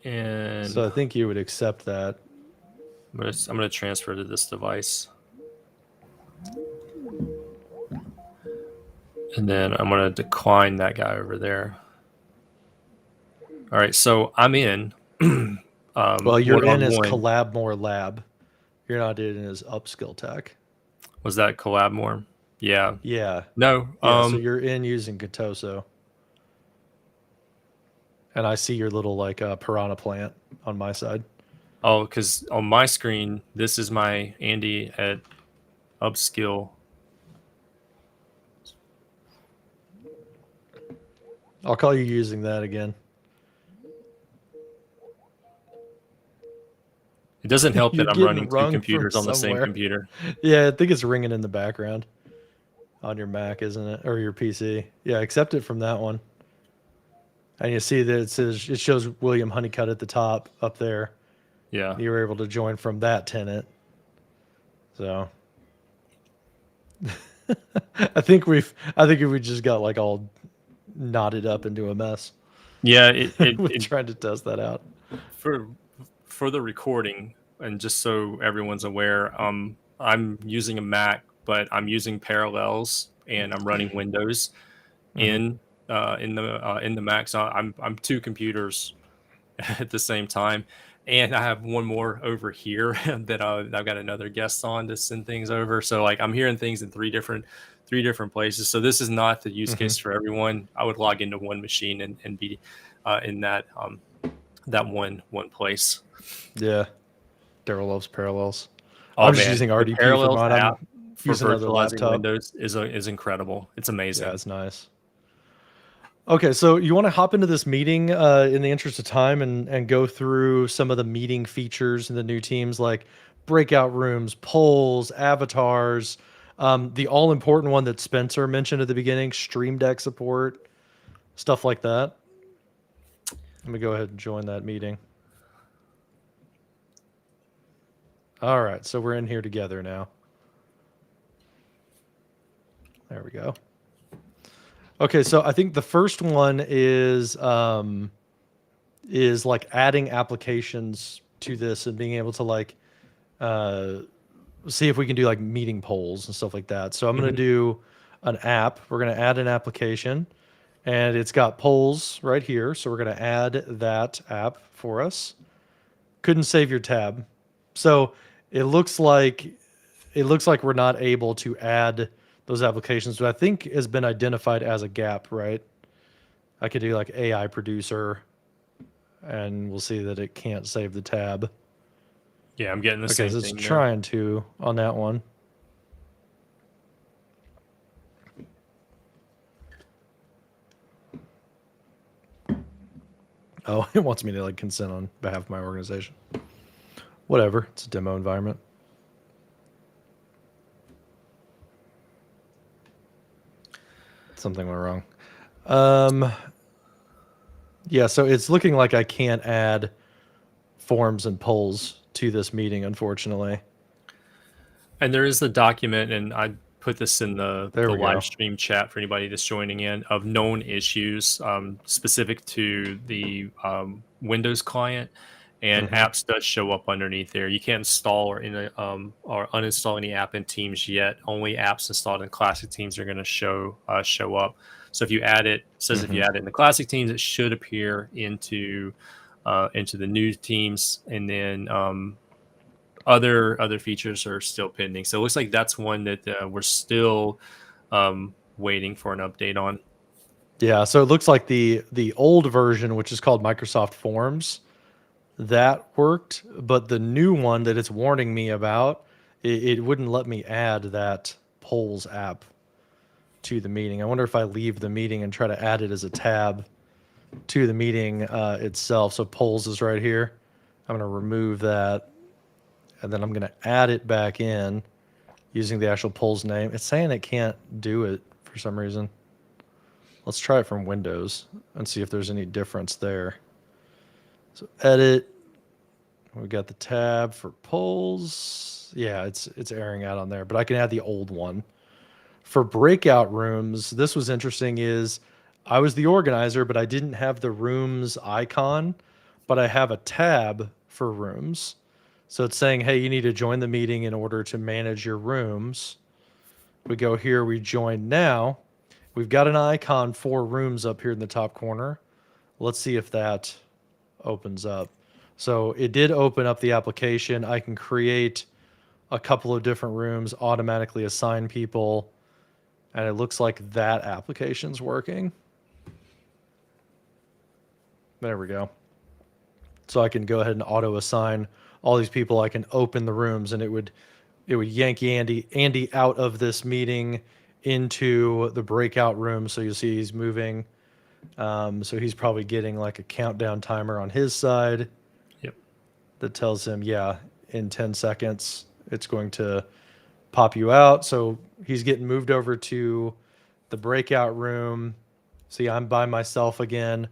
And So I think you would accept that. I'm gonna transfer to this device, and then I'm gonna decline that guy over there. All right, so I'm in. Well, you're in as One-on-one. Collabmore Lab. You're not in as Upskill Tech. Was that Collabmore? Yeah. Yeah. No. Yeah. So you're in using Contoso. And I see your little like piranha plant on my side. Oh, because on my screen, this is my Andy at Upskill. I'll call you using that again. It doesn't help You're that I'm running getting two rung from computers on the same somewhere. computer. Yeah, I think it's ringing in the background on your Mac, isn't it? Or your PC. Yeah, accept it from that one. And you see that it shows William Honeycutt at the top up there. Yeah. You were able to join from that tenant. So I think we just got like all knotted up into a mess. Yeah. With trying to test that out. For the recording, and just so everyone's aware, I'm using a Mac, but I'm using Parallels and I'm running Windows Mm-hmm. in the Mac. So I'm two computers at the same time, and I have one more over here that I've got another guest on to send things over. So like I'm hearing things in three different places. So this is not the use Mm-hmm. case for everyone. I would log into one machine and be in that one place. Yeah. Daryl loves Parallels. Oh I'm just man, using the RDP for Parallels mine. app I'm for using another virtualizing laptop. Windows is incredible. It's amazing. Yeah, it's nice. Okay, so you want to hop into this meeting in the interest of time and go through some of the meeting features in the new teams, like breakout rooms, polls, avatars, the all important one that Spencer mentioned at the beginning, Stream Deck support, stuff like that. Let me go ahead and join that meeting. All right, so we're in here together now. There we go. Okay, so I think the first one is like adding applications to this and being able to like uh, see if we can do like meeting polls and stuff like that. So I'm going to do an app. We're going to add an application, and it's got polls right here. So we're going to add that app for us. Couldn't save your tab. So it looks like we're not able to add those applications, which I think has been identified as a gap, right? I could do like AI producer, and we'll see that it can't save the tab. Yeah, I'm getting the Okay, same so it's thing. trying to on that one. Oh, it wants me to like consent on behalf of my organization. Whatever, it's a demo environment. Something went wrong. Yeah, so it's looking like I can't add forms and polls to this meeting, unfortunately. And there is the document, and I put this in the There we live go. stream chat for anybody that's joining in, of known issues specific to the Windows client, and apps does show up underneath there. You can't install or uninstall any app in Teams yet. Only apps installed in Classic Teams are going to show up. So if you add it, says if you add it in the Classic Teams, it should appear into the new Teams, and then other features are still pending. So it looks like that's one that we're still waiting for an update on. Yeah, so it looks like the old version, which is called Microsoft Forms, that worked, but the new one that it's warning me about, it wouldn't let me add that polls app to the meeting. I wonder if I leave the meeting and try to add it as a tab to the meeting itself. So polls is right here. I'm going to remove that, and then I'm going to add it back in using the actual polls name. It's saying it can't do it for some reason. Let's try it from Windows and see if there's any difference there. So edit. We got the tab for polls. Yeah, it's airing out on there, but I can add the old one. For breakout rooms, this was interesting is I was the organizer, but I didn't have the rooms icon, but I have a tab for rooms. So it's saying, hey, you need to join the meeting in order to manage your rooms. We go here, we join now. We've got an icon for rooms up here in the top corner. Let's see if that opens up. So it did open up the application. I can create a couple of different rooms, automatically assign people, and it looks like that application's working. There we go. So I can go ahead and auto assign all these people. I can open the rooms, and it would yank Andy out of this meeting into the breakout room. So you'll see he's moving. So he's probably getting like a countdown timer on his side. Yep. That tells him, yeah, in 10 seconds, it's going to pop you out. So he's getting moved over to the breakout room. See, I'm by myself again.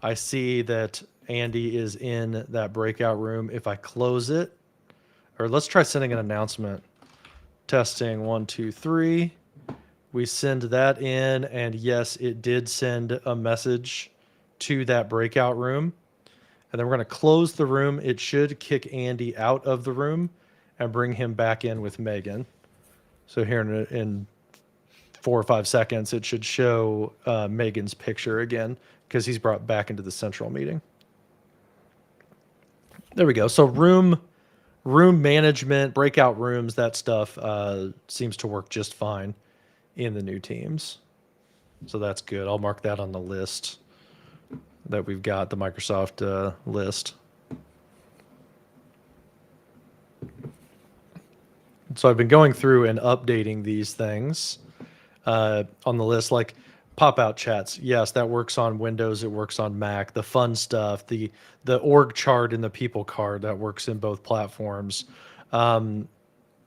I see that Andy is in that breakout room. If I close it, or let's try sending an announcement. Testing 1, 2, 3. We send that in, and yes, it did send a message to that breakout room. And then we're going to close the room. It should kick Andy out of the room and bring him back in with Megan. So here in 4 or 5 seconds, it should show Megan's picture again because he's brought back into the central meeting. There we go. So room management, breakout rooms, that stuff seems to work just fine in the new Teams. So that's good. I'll mark that on the list that we've got, the Microsoft list. So I've been going through and updating these things on the list, like pop-out chats. Yes, that works on Windows. It works on Mac. The fun stuff, the org chart and the people card, that works in both platforms.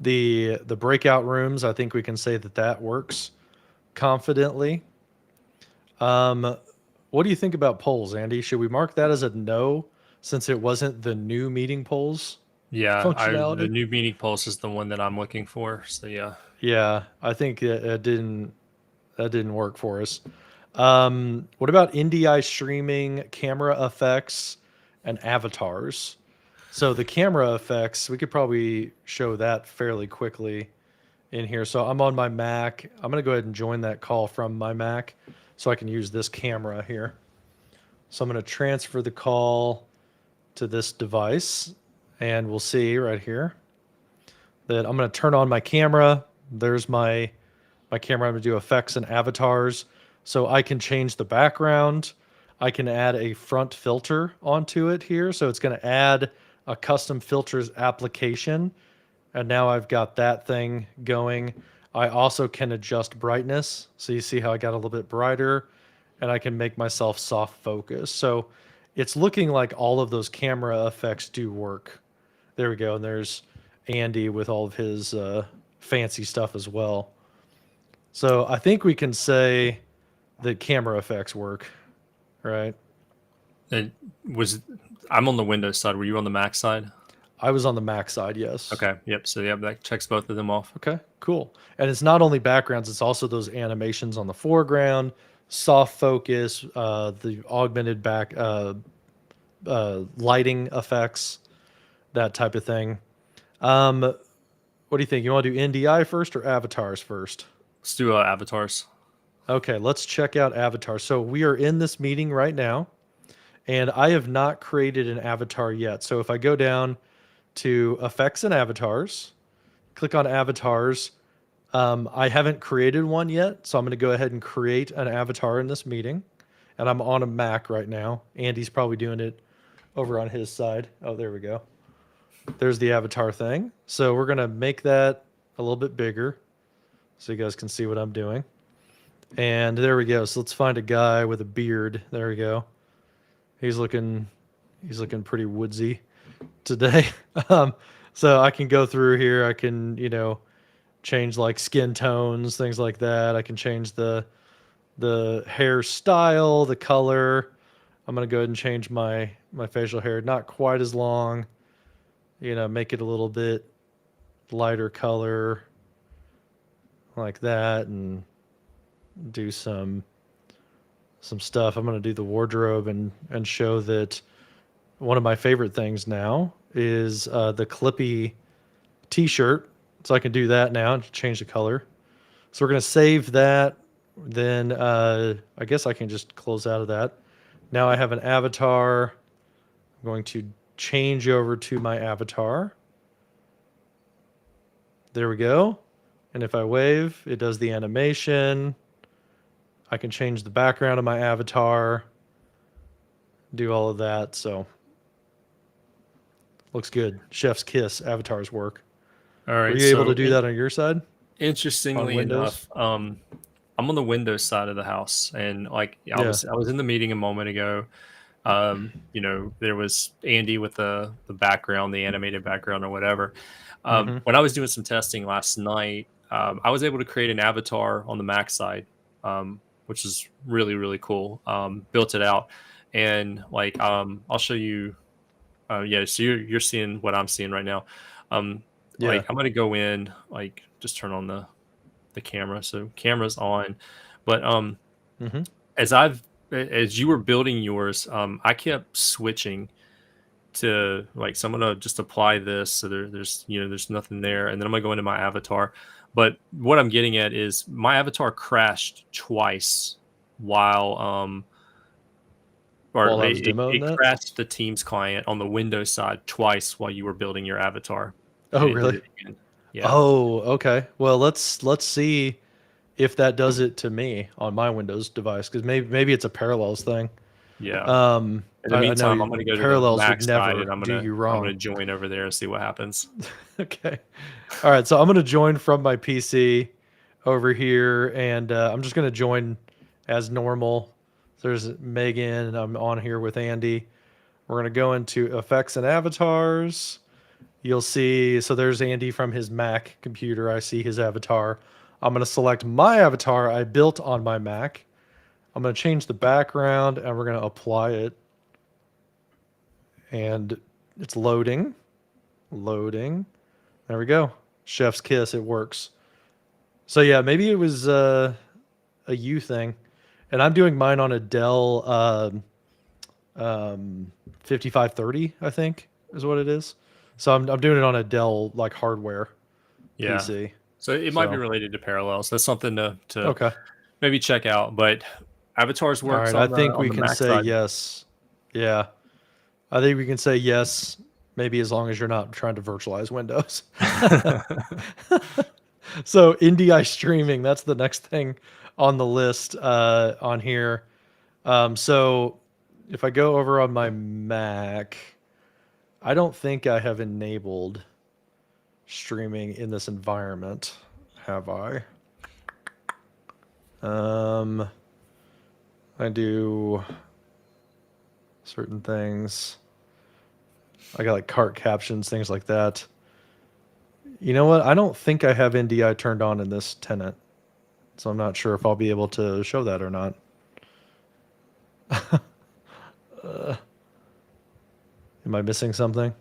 The breakout rooms, I think we can say that works confidently. What do you think about polls, Andy? Should we mark that as a no since it wasn't the new meeting polls? Yeah, the functionality. new meeting pulse is the one that I'm looking for. So yeah. Yeah, I think that didn't work for us. What about NDI streaming, camera effects, and avatars? So the camera effects, we could probably show that fairly quickly in here. So I'm on my Mac. I'm going to go ahead and join that call from my Mac so I can use this camera here. So I'm going to transfer the call to this device, and we'll see right here that I'm going to turn on my camera. There's my camera. I'm going to do effects and avatars. So I can change the background. I can add a front filter onto it here. So it's going to add a custom filters application. And now I've got that thing going. I also can adjust brightness. So you see how I got a little bit brighter, and I can make myself soft focus. So it's looking like all of those camera effects do work. There we go. And there's Andy with all of his fancy stuff as well. So I think we can say that camera effects work, right? It was. I'm on the Windows side. Were you on the Mac side? I was on the Mac side, yes. Okay. Yep. So yeah, that checks both of them off. Okay, cool. And it's not only backgrounds, it's also those animations on the foreground, soft focus, the augmented lighting effects, that type of thing. What do you think? You want to do NDI first or avatars first? Let's do avatars. Okay, let's check out avatars. So we are in this meeting right now, and I have not created an avatar yet. So if I go down to effects and avatars, click on avatars, I haven't created one yet. So I'm going to go ahead and create an avatar in this meeting. And I'm on a Mac right now. Andy's probably doing it over on his side. Oh, there we go. There's the avatar thing. So we're going to make that a little bit bigger so you guys can see what I'm doing. And there we go. So let's find a guy with a beard. There we go. He's looking pretty woodsy today. So I can go through here. I can, change like skin tones, things like that. I can change the hairstyle, the color. I'm gonna go ahead and change my facial hair. Not quite as long. Make it a little bit lighter color, like that, and do some stuff. I'm gonna do the wardrobe and show that one of my favorite things now is the Clippy t-shirt. So I can do that now and change the color. So we're going to save that. Then I guess I can just close out of that. Now I have an avatar. I'm going to change over to my avatar. There we go. And if I wave, it does the animation. I can change the background of my avatar, do all of that. So looks good. Chef's kiss, avatars work. All Were right. you able to So do that on your side? interestingly Windows? enough, I'm on the Windows side of the house, and like I Yeah. was in the meeting a moment ago. There was Andy with the background, the animated background or whatever. Mm-hmm. When I was doing some testing last night, I was able to create an avatar on the Mac side, which is really really cool. Built it out, and like I'll show you. Yeah, so you're seeing what I'm seeing right now. Yeah. Like I'm gonna go in, like just turn on the camera, so camera's on, but Mm-hmm. as you were building yours, I kept switching to like, so I'm gonna just apply this. So there's nothing there. And then I'm gonna go into my avatar. But what I'm getting at is my avatar crashed twice while, or While I was demoing it that? crashed the Teams client on the Windows side twice while you were building your avatar. And Oh, it did really? it again. Yeah. Oh, okay. Well, let's see if that does it to me on my Windows device, because maybe it's a Parallels thing. Yeah. In the I know meantime, your I'm gonna go to the Parallels would Mac side and never do you I'm wrong. gonna join over there and see what happens. Okay. All right. So I'm gonna join from my PC over here, and I'm just gonna join as normal. There's Megan, and I'm on here with Andy. We're gonna go into effects and avatars. You'll see, so there's Andy from his Mac computer. I see his avatar. I'm going to select my avatar I built on my Mac. I'm going to change the background and we're going to apply it. And it's loading. Loading. There we go. Chef's kiss. It works. So yeah, maybe it was a U thing, and I'm doing mine on a Dell 5530, I think is what it is. So I'm doing it on a Dell like hardware Yeah. PC. So it might be So related to parallels. That's something to okay. maybe check out. But avatars All works right. I think on we the can Mac say side. yes. Yeah. I think we can say yes, maybe as long as you're not trying to virtualize Windows. So NDI streaming, that's the next thing on the list on here. So if I go over on my Mac, I don't think I have enabled streaming in this environment, have I? I do certain things. I got like cart captions, things like that. You know what? I don't think I have NDI turned on in this tenant, so I'm not sure if I'll be able to show that or not. Am I missing something?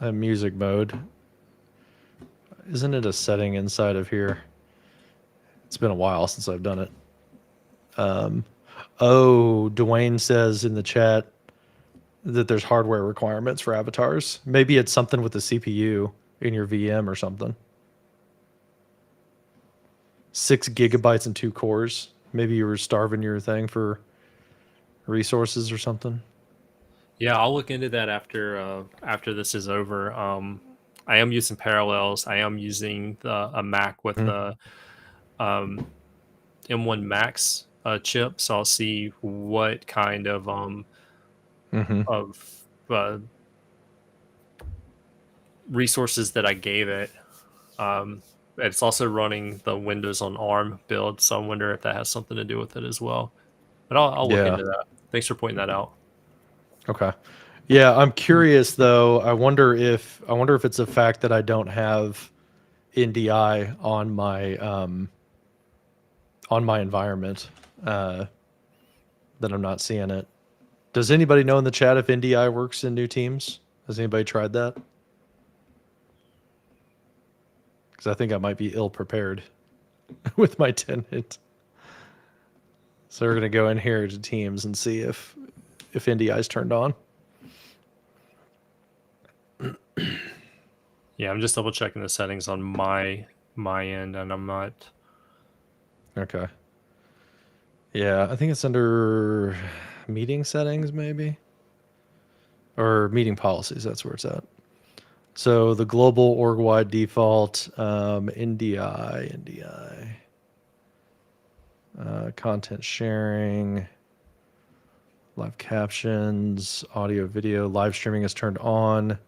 I have music mode. Isn't it a setting inside of here? It's been a while since I've done it. Oh, Dwayne says in the chat that there's hardware requirements for avatars. Maybe it's something with the CPU in your VM or something. 6 gigabytes and 2 cores. Maybe you were starving your thing for resources or something. Yeah, I'll look into that after this is over. I am using Parallels. I am using a Mac with the M1 Max chip, so I'll see what kind of resources that I gave it. It's also running the Windows on ARM build, so I wonder if that has something to do with it as well. But I'll look into that. Thanks for pointing that out. Okay. Yeah, I'm curious though. I wonder if it's a fact that I don't have NDI on my environment that I'm not seeing it. Does anybody know in the chat if NDI works in new teams? Has anybody tried that? Because I think I might be ill prepared with my tenant. So we're gonna go in here to teams and see if NDI is turned on. Yeah, I'm just double checking the settings on my end, and I'm not. Okay. Yeah, I think it's under meeting settings, maybe, or meeting policies. That's where it's at. So the global org-wide default, NDI, content sharing, live captions, audio, video, live streaming is turned on.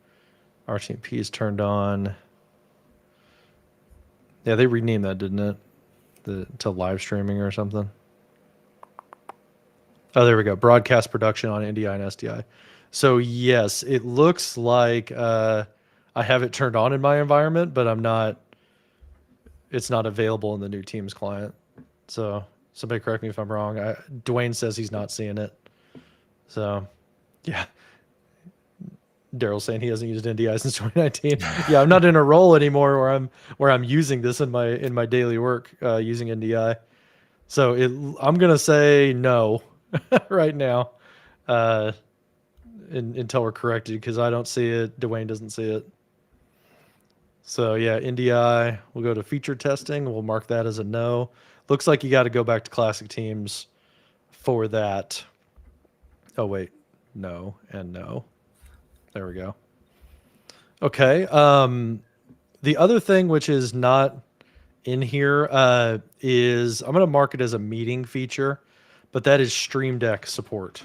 RTMP is turned on. Yeah, they renamed that, didn't it? To live streaming or something. Oh, there we go. Broadcast production on NDI and SDI. So yes, it looks like I have it turned on in my environment, but it's not available in the new Teams client. So somebody correct me if I'm wrong. Dwayne says he's not seeing it. So yeah. Daryl's saying he hasn't used NDI since 2019. Yeah, I'm not in a role anymore where I'm using this in my daily work using NDI. So I'm gonna say no right now until we're corrected because I don't see it. Dwayne doesn't see it. So yeah, NDI. We'll go to feature testing. We'll mark that as a no. Looks like you got to go back to classic teams for that. Oh wait, no and no. There we go. Okay. The other thing which is not in here is I'm going to mark it as a meeting feature, but that is Stream Deck support.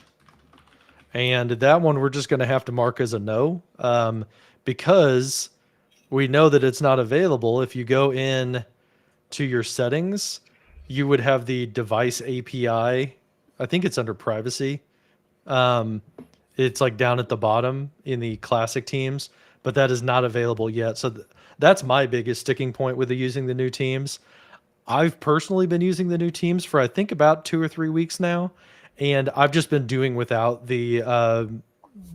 And that one we're just going to have to mark as a no because we know that it's not available. If you go in to your settings, you would have the device API. I think it's under privacy. It's like down at the bottom in the classic teams, but that is not available yet. So that's my biggest sticking point with using the new teams. I've personally been using the new teams for I think about 2 or 3 weeks now, and I've just been doing without the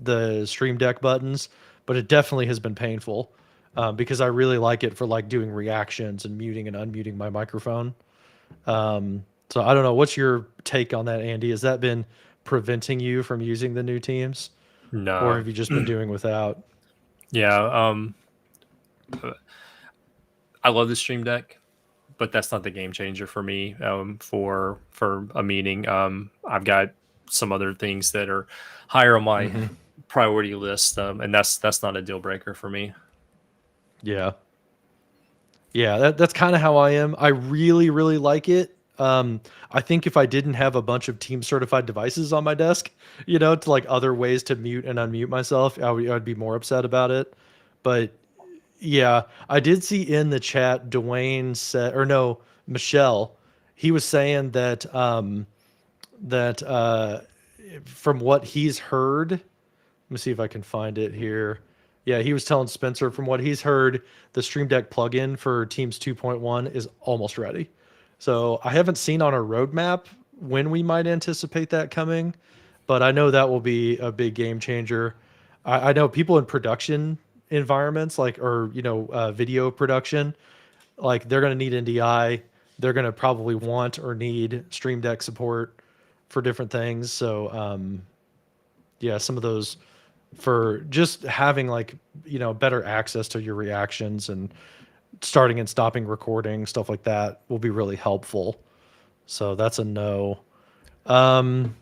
the Stream Deck buttons, but it definitely has been painful because I really like it for like doing reactions and muting and unmuting my microphone. So I don't know. What's your take on that, Andy? Has that been preventing you from using the new teams, or No. have you just been doing without? Yeah. I love the Stream Deck, but that's not the game changer for me. For a meeting, I've got some other things that are higher on my Hmm. priority list, and that's not a deal breaker for me. Yeah. Yeah, that's kind of how I am. I really, really like it. I think if I didn't have a bunch of team certified devices on my desk, to like other ways to mute and unmute myself, I'd be more upset about it. But yeah, I did see in the chat Dwayne said, or no, Michelle, he was saying that from what he's heard, let me see if I can find it here. Yeah, he was telling Spencer from what he's heard, the Stream Deck plugin for Teams 2.1 is almost ready. So I haven't seen on our roadmap when we might anticipate that coming, but I know that will be a big game changer. I know people in production environments, like or video production, like they're going to need NDI. They're going to probably want or need Stream Deck support for different things. So yeah, some of those for just having like better access to your reactions and starting and stopping recording stuff like that will be really helpful. So that's a no.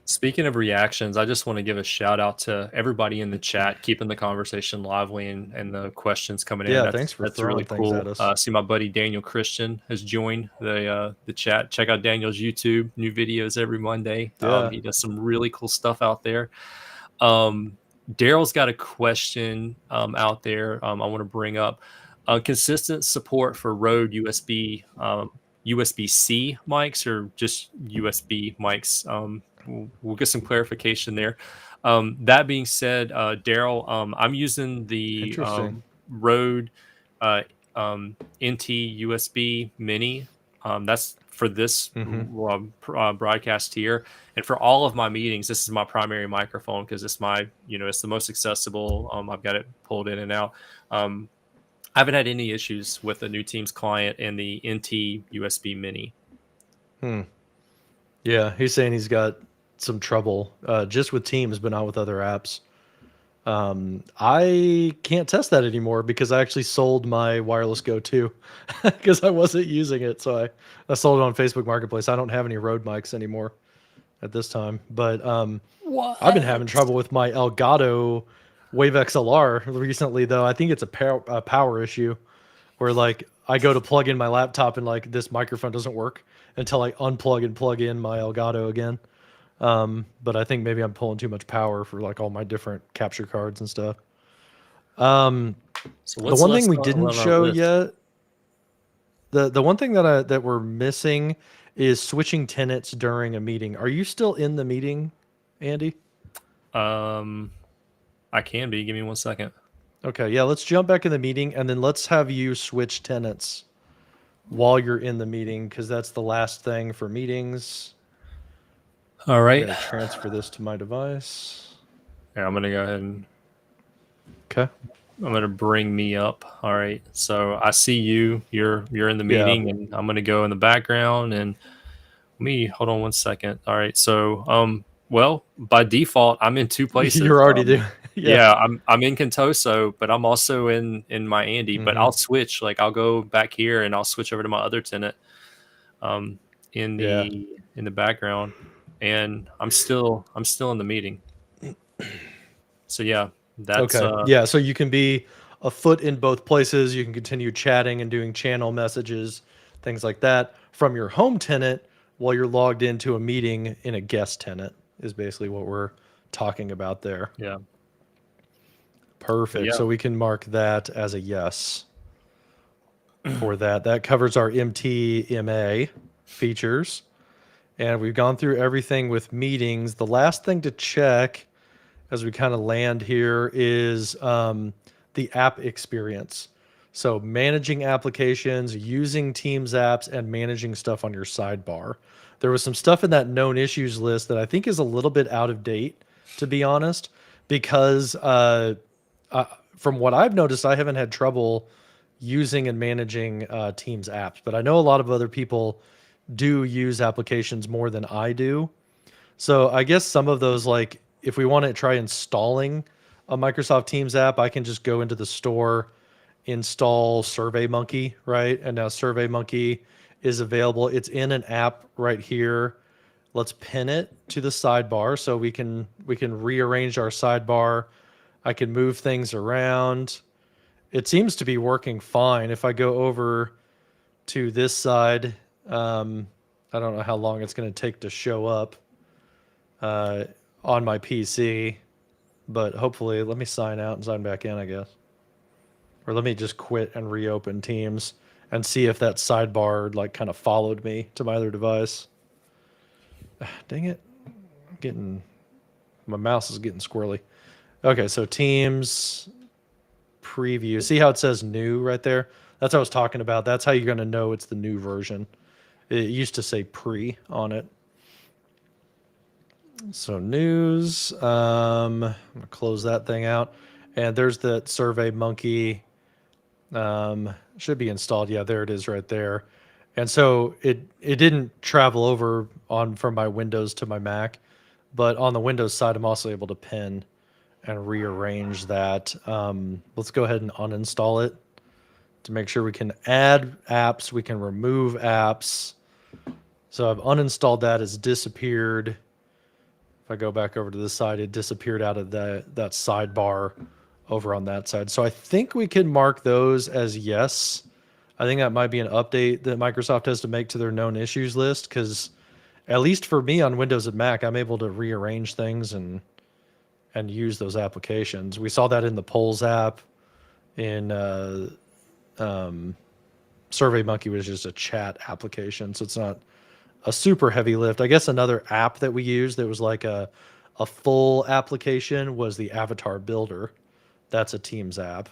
Speaking of reactions, I just want to give a shout out to everybody in the chat, keeping the conversation lively and the questions coming in. Yeah, thanks for That's really throwing things at cool. us. See my buddy Daniel Christian has joined the chat. Check out Daniel's YouTube, new videos every Monday. Yeah. He does some really cool stuff out there. Daryl's got a question out there. I want to bring up consistent support for Rode USB USB-C mics or just USB mics. We'll get some clarification there. That being said, Daryl, I'm using the Interesting. Rode NT USB Mini. That's for this Hmm. broadcast here, and for all of my meetings, this is my primary microphone because it's it's the most accessible. I've got it pulled in and out. I haven't had any issues with the new Teams client and the NT USB Mini. Yeah, he's saying he's got some trouble just with Teams, but not with other apps. I can't test that anymore because I actually sold my wireless Go 2 because I wasn't using it. So I sold it on Facebook Marketplace. I don't have any Rode mics anymore at this time. But I've been having trouble with my Elgato Wave XLR recently, though. I think it's a power issue where like I go to plug in my laptop and like this microphone doesn't work until I unplug and plug in my Elgato again. But I think maybe I'm pulling too much power for like all my different capture cards and stuff. So The what's one left thing we didn't on our show list? yet, the one thing that we're missing is switching tenants during a meeting. Are you still in the meeting, Andy? I can be. Give me 1 second. Okay, yeah, let's jump back in the meeting and then let's have you switch tenants while you're in the meeting because that's the last thing for meetings. All I'm right. gonna transfer this to my device. Yeah, I'm gonna go ahead and Okay. I'm gonna bring me up. All right. So I see you. You're in the Yeah. meeting, and I'm gonna go in the background and hold on 1 second. All right. So well, by default, I'm in two places. You're already doing. Yeah. Yeah, I'm in Contoso, but I'm also in my Andy. But Mm-hmm. I'll switch. Like I'll go back here and I'll switch over to my other tenant in Yeah. the background, and I'm still in the meeting. So yeah, that's Okay. Yeah. So you can be a foot in both places. You can continue chatting and doing channel messages, things like that from your home tenant while you're logged into a meeting in a guest tenant, is basically what we're talking about there. yeah. Perfect. Yeah. So we can mark that as a yes for that. That covers our MTMA features. And we've gone through everything with meetings. The last thing to check as we kind of land here is the app experience. So managing applications, using Teams apps, and managing stuff on your sidebar. There was some stuff in that known issues list that I think is a little bit out of date, to be honest, because from what I've noticed, I haven't had trouble using and managing Teams apps, but I know a lot of other people do use applications more than I do. So I guess some of those, like if we want to try installing a Microsoft Teams app, I can just go into the store, install SurveyMonkey, right? And now SurveyMonkey is available. It's in an app right here. Let's pin it to the sidebar so we can rearrange our sidebar. I can move things around. It seems to be working fine. If I go over to this side, I don't know how long it's going to take to show up uh, on my PC, but hopefully, let me sign out and sign back in, I guess. Or let me just quit and reopen Teams and see if that sidebar like kind of followed me to my other device. Dang it. I'm getting my mouse is getting squirrely. Okay, so Teams preview. See how it says new right there? That's what I was talking about. That's how you're going to know it's the new version. It used to say pre on it. So news. I'm going to close that thing out. And there's that Survey Monkey. Should be installed. Yeah, there it is right there. And so it didn't travel over on from my Windows to my Mac, but on the Windows side, I'm also able to pin and rearrange that. Let's go ahead and uninstall it to make sure we can add apps, we can remove apps. So I've uninstalled that, it's disappeared. If I go back over to this side, it disappeared out of that sidebar over on that side. So I think we can mark those as yes. I think that might be an update that Microsoft has to make to their known issues list, because at least for me on Windows and Mac, I'm able to rearrange things and use those applications. We saw that in the polls app. In SurveyMonkey was just a chat application, so it's not a super heavy lift. I guess another app that we used that was like a full application was the Avatar Builder. That's a Teams app.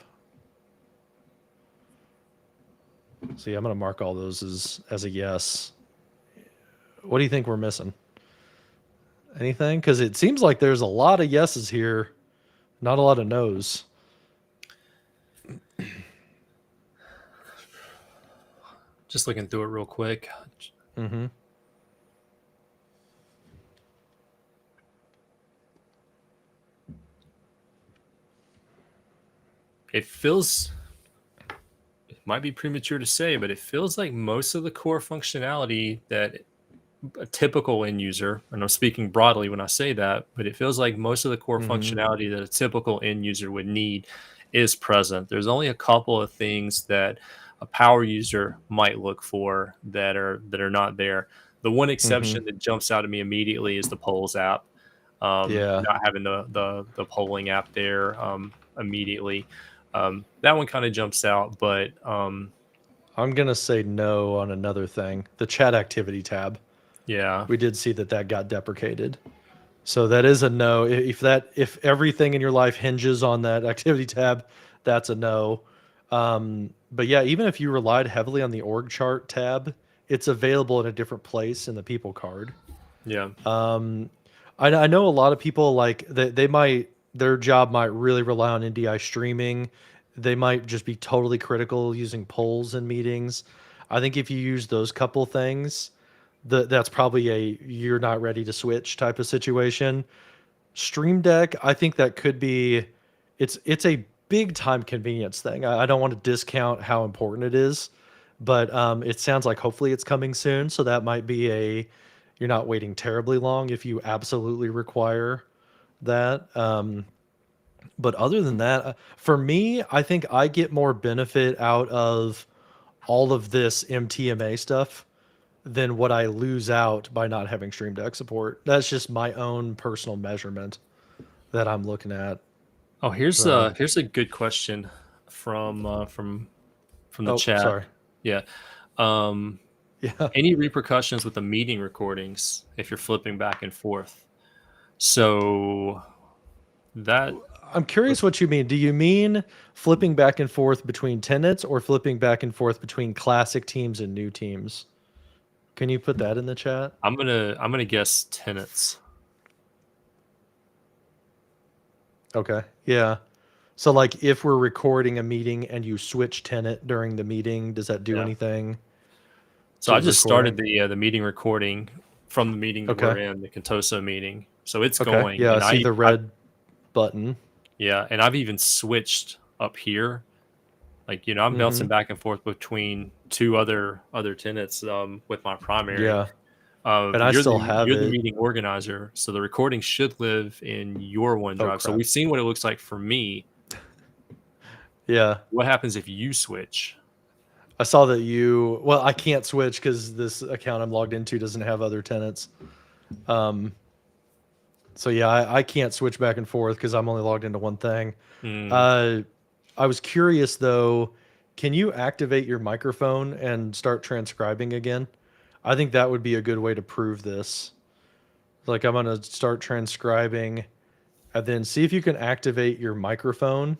See, I'm going to mark all those as a yes. What do you think we're missing? Anything? Because it seems like there's a lot of yeses here, not a lot of no's. Just looking through it real quick. Mm-hmm. It feels, it might be premature to say, but it feels like most of the core functionality that a typical end user, and I'm speaking broadly when I say that, but it feels like most of the core functionality that a typical end user would need is present. There's only a couple of things that a power user might look for that are not there. The one exception that jumps out at me immediately is the polls app. Yeah. Not having the polling app there immediately. That one kind of jumps out, but I'm going to say no on another thing. The chat activity tab. yeah. We did see that got deprecated. So that is a no. If everything in your life hinges on that activity tab, that's a no. But yeah, even if you relied heavily on the org chart tab, it's available in a different place in the people card. Yeah. I know a lot of people like they might their job might really rely on NDI streaming. They might just be totally critical using polls in meetings. I think if you use those couple things, that's probably a you're not ready to switch type of situation. Stream Deck, I think that could be it's a big time convenience thing. I don't want to discount how important it is, but it sounds like hopefully it's coming soon. So that might be you're not waiting terribly long if you absolutely require that. But other than that, for me, I think I get more benefit out of all of this MTMA stuff than what I lose out by not having Stream Deck support. That's just my own personal measurement that I'm looking at. Oh, So, here's a good question from the oh, chat. sorry. Yeah. Um, Yeah. any repercussions with the meeting recordings if you're flipping back and forth? So that I'm curious what you mean. Do you mean flipping back and forth between tenants or flipping back and forth between classic teams and new teams? Can you put that in the chat? I'm gonna guess tenants. Okay. Yeah. So like if we're recording a meeting and you switch tenant during the meeting, does that do Yeah. anything So to I the just started recording? the meeting recording from the meeting that Okay. we're in, the Contoso meeting. So it's Okay. going, Yeah, I and see the I red button. yeah, and I've even switched up here. Like, I'm bouncing Mhm. back and forth between two other tenants with my primary. Yeah. And I You're still the have you're the it. meeting organizer, so the recording should live in your Oh OneDrive. So crap. we've seen what it looks like for me. Yeah. What happens if you switch? I saw that well, I can't switch cuz this account I'm logged into doesn't have other tenants. Um so yeah, I can't switch back and forth cuz I'm only logged into one thing. Mm, Uh I was curious though, can you activate your microphone and start transcribing again? I think that would be a good way to prove this. Like I'm going to start transcribing and then see if you can activate your microphone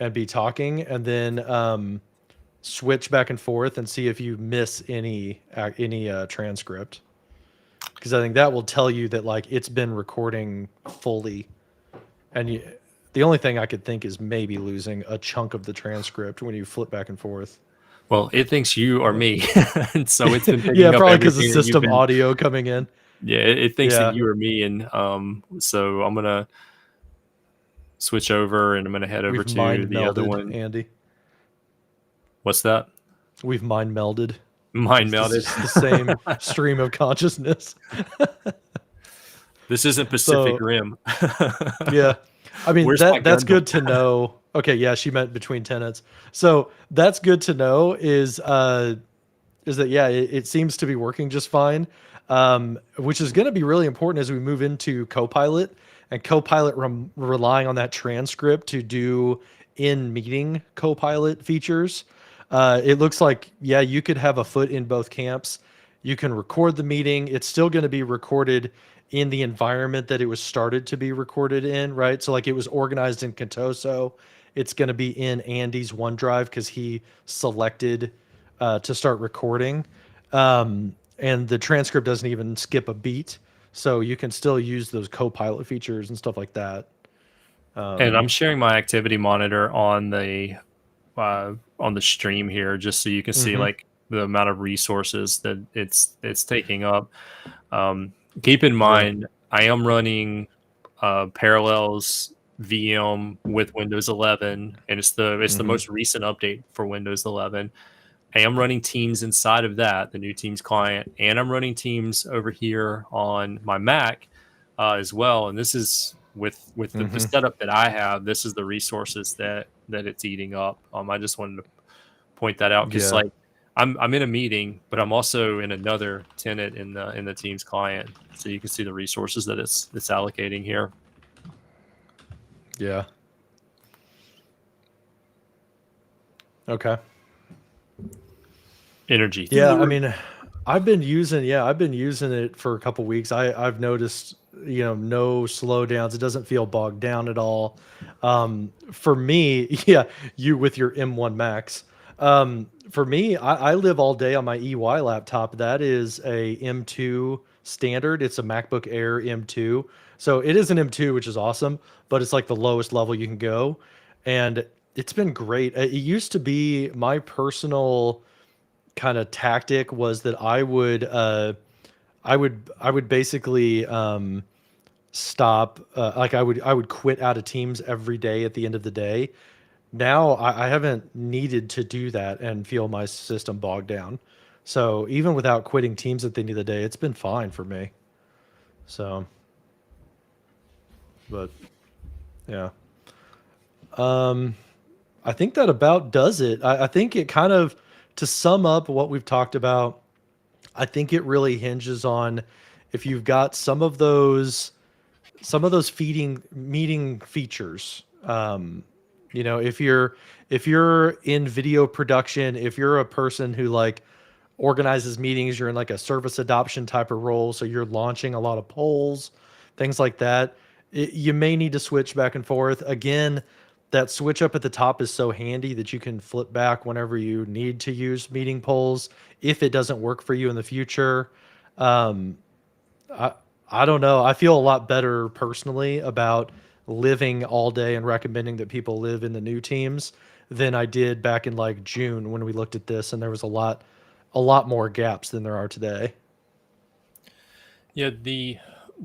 and be talking and then switch back and forth and see if you miss any transcript because I think that will tell you that like it's been recording fully and the only thing I could think is maybe losing a chunk of the transcript when you flip back and forth. well, it thinks you are But me, and so it's been yeah, picking up probably because of everything that you've system been. audio coming in. Yeah, it thinks that Yeah, you are me, and so I'm gonna switch over, and I'm gonna head over we've to mind the other melded, one. Andy. What's that? We've mind melded. Mind It's melted. just the same stream of consciousness. This isn't Pacific So Rim. yeah, I mean Where's my that's Gundam? good to know. Okay, yeah, she meant between tenants. So that's good to know. Is that yeah, it seems to be working just fine, which is going to be really important as we move into Copilot and Copilot relying on that transcript to do in meeting Copilot features. It looks like yeah, you could have a foot in both camps. You can record the meeting. It's still going to be recorded in the environment that it was started to be recorded in, right? So like it was organized in Contoso. It's going to be in Andy's OneDrive because he selected to start recording. And the transcript doesn't even skip a beat. So you can still use those Copilot features and stuff like that. And Um, I'm sharing my activity monitor on the stream here, just so you can see mhm. like the amount of resources that it's taking up. Keep in Yeah. mind, I am running Parallels VM with Windows 11, and it's the Hmm. most recent update for Windows 11. I am running Teams inside of that, the new Teams client, and I'm running Teams over here on my Mac as well. And this is with the Hmm. setup that I have. This is the resources that it's eating up. I just wanted to point that out because Yeah. like I'm in a meeting, but I'm also in another tenant in the Teams client, so you can see the resources that it's allocating here. Yeah. Okay. Energy through Yeah. the I roof. mean, I've been using it for a couple weeks. I've noticed, no slowdowns. It doesn't feel bogged down at all. For me, yeah, you with your M1 Max. For me, I live all day on my EY laptop. That is a M2 standard. It's a MacBook Air M2. So it is an M2, which is awesome, but it's like the lowest level you can go. And it's been great. It used to be my personal kind of tactic was that I would basically stop like I would quit out of teams every day at the end of the day. Now I haven't needed to do that and feel my system bogged down. So even without quitting teams at the end of the day, it's been fine for me. So, but yeah, um, I think that about does it. I think it kind of to sum up what we've talked about. I think it really hinges on if you've got some of those feeding meeting features. If you're in video production, if you're a person who like organizes meetings, you're in like a service adoption type of role, so you're launching a lot of polls, things like that. You may need to switch back and forth. Again, that switch up at the top is so handy that you can flip back whenever you need to use meeting polls if it doesn't work for you in the future. Um, I I don't know. I feel a lot better personally about living all day and recommending that people live in the new teams than I did back in like June when we looked at this, and there was a lot more gaps than there are today. Yeah, the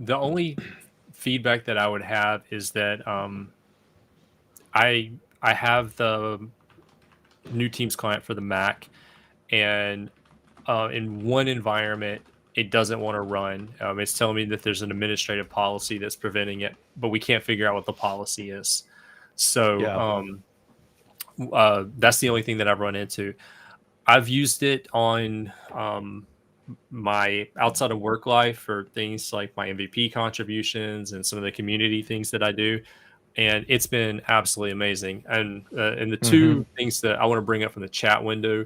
only feedback that I would have is that I have the new Teams client for the Mac, and in one environment it doesn't want to run. It's telling me that there's an administrative policy that's preventing it, but we can't figure out what the policy is. So Yeah. that's the only thing that I've run into. I've used it on my outside of work life for things like my MVP contributions and some of the community things that I do, and it's been absolutely amazing. And the Hmm. two things that I want to bring up from the chat window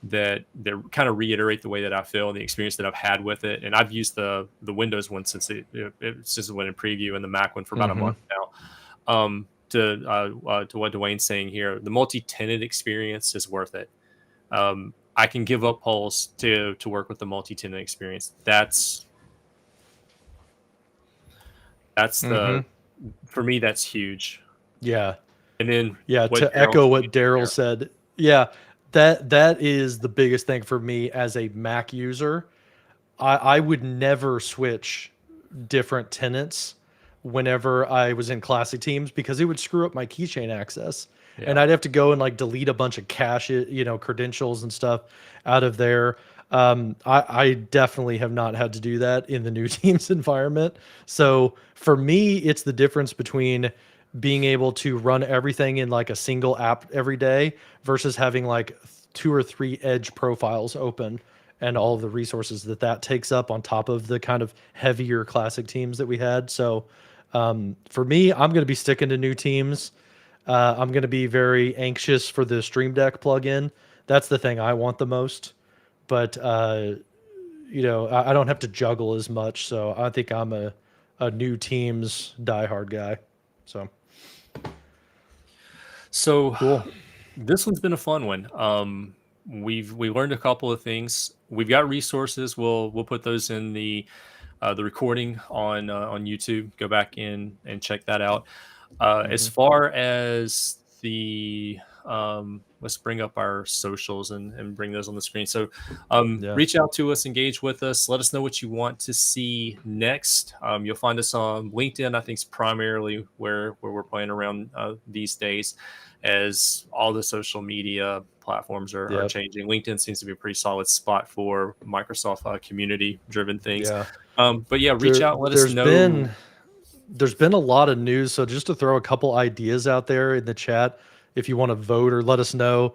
that kind of reiterate the way that I feel and the experience that I've had with it. And I've used the Windows one since it went in preview, and the Mac one for about a Hmm. month now. To what Dwayne's saying here, the multi-tenant experience is worth it. I can give up polls to work with the multi-tenant experience. That's Hmm. the for me that's huge. Yeah. And then Yeah, what to Daryl echo said what Daryl there. said, yeah, that is the biggest thing for me as a Mac user. I would never switch different tenants whenever I was in classic teams because it would screw up my keychain access. And Yeah. I'd have to go and like delete a bunch of cache, credentials and stuff out of there. I definitely have not had to do that in the new teams environment. So for me, it's the difference between being able to run everything in like a single app every day versus having like two or three edge profiles open and all of the resources that that takes up on top of the kind of heavier classic teams that we had. So for me, I'm going to be sticking to new teams. I'm going to be very anxious for the Stream Deck plugin. That's the thing I want the most. But I don't have to juggle as much, so I think I'm a new teams diehard guy. So So cool. this one's been a fun one. We learned a couple of things. We've got resources. We'll put those in the recording on YouTube. Go back in and check that out. As Hmm. far as the let's bring up our socials and bring those on the screen. So Yeah. reach out to us, engage with us, let us know what you want to see next. You'll find us on LinkedIn. I think is primarily where we're playing around these days, as all the social media platforms are Yep. changing. LinkedIn seems to be a pretty solid spot for Microsoft community driven things. Yeah. But yeah, reach There out, let us there's know. been there's been a lot of news, so just to throw a couple ideas out there in the chat if you want to vote or let us know,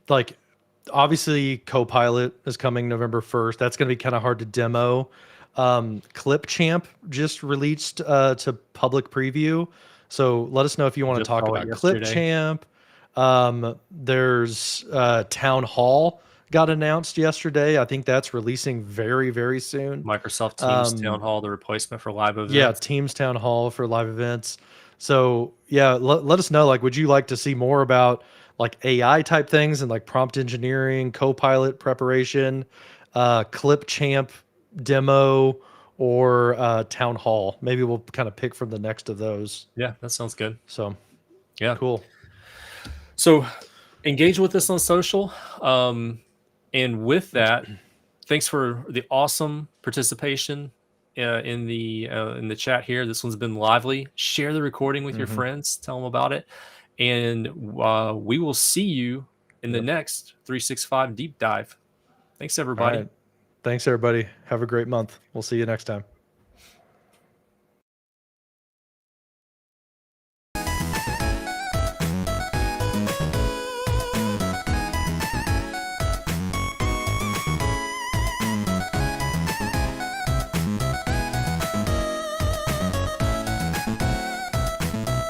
like obviously Copilot is coming November 1st. That's going to be kind of hard to demo. Clipchamp just released to public preview. So let us know if you want to Just talk saw it about yesterday. Clipchamp. There's Town Hall got announced yesterday. I think that's releasing very, very soon. Microsoft Teams Town Um, Hall, the replacement for live yeah, events. Teams Town Hall for live events. So yeah, let us know. Like, would you like to see more about like AI type things and like prompt engineering, Copilot preparation, Clipchamp demo, or Town Hall? Maybe we'll kind of pick from the next of those. Yeah, that sounds good. So Yeah. cool. So engage with us on social. Um, and with that, thanks for the awesome participation in the chat here. This one's been lively. Share the recording with your Hmm. friends. Tell them about it, and we will see you in the Yep. next 365 deep dive. Thanks, All everybody. right. Thanks, everybody. Have a great month. We'll see you next time.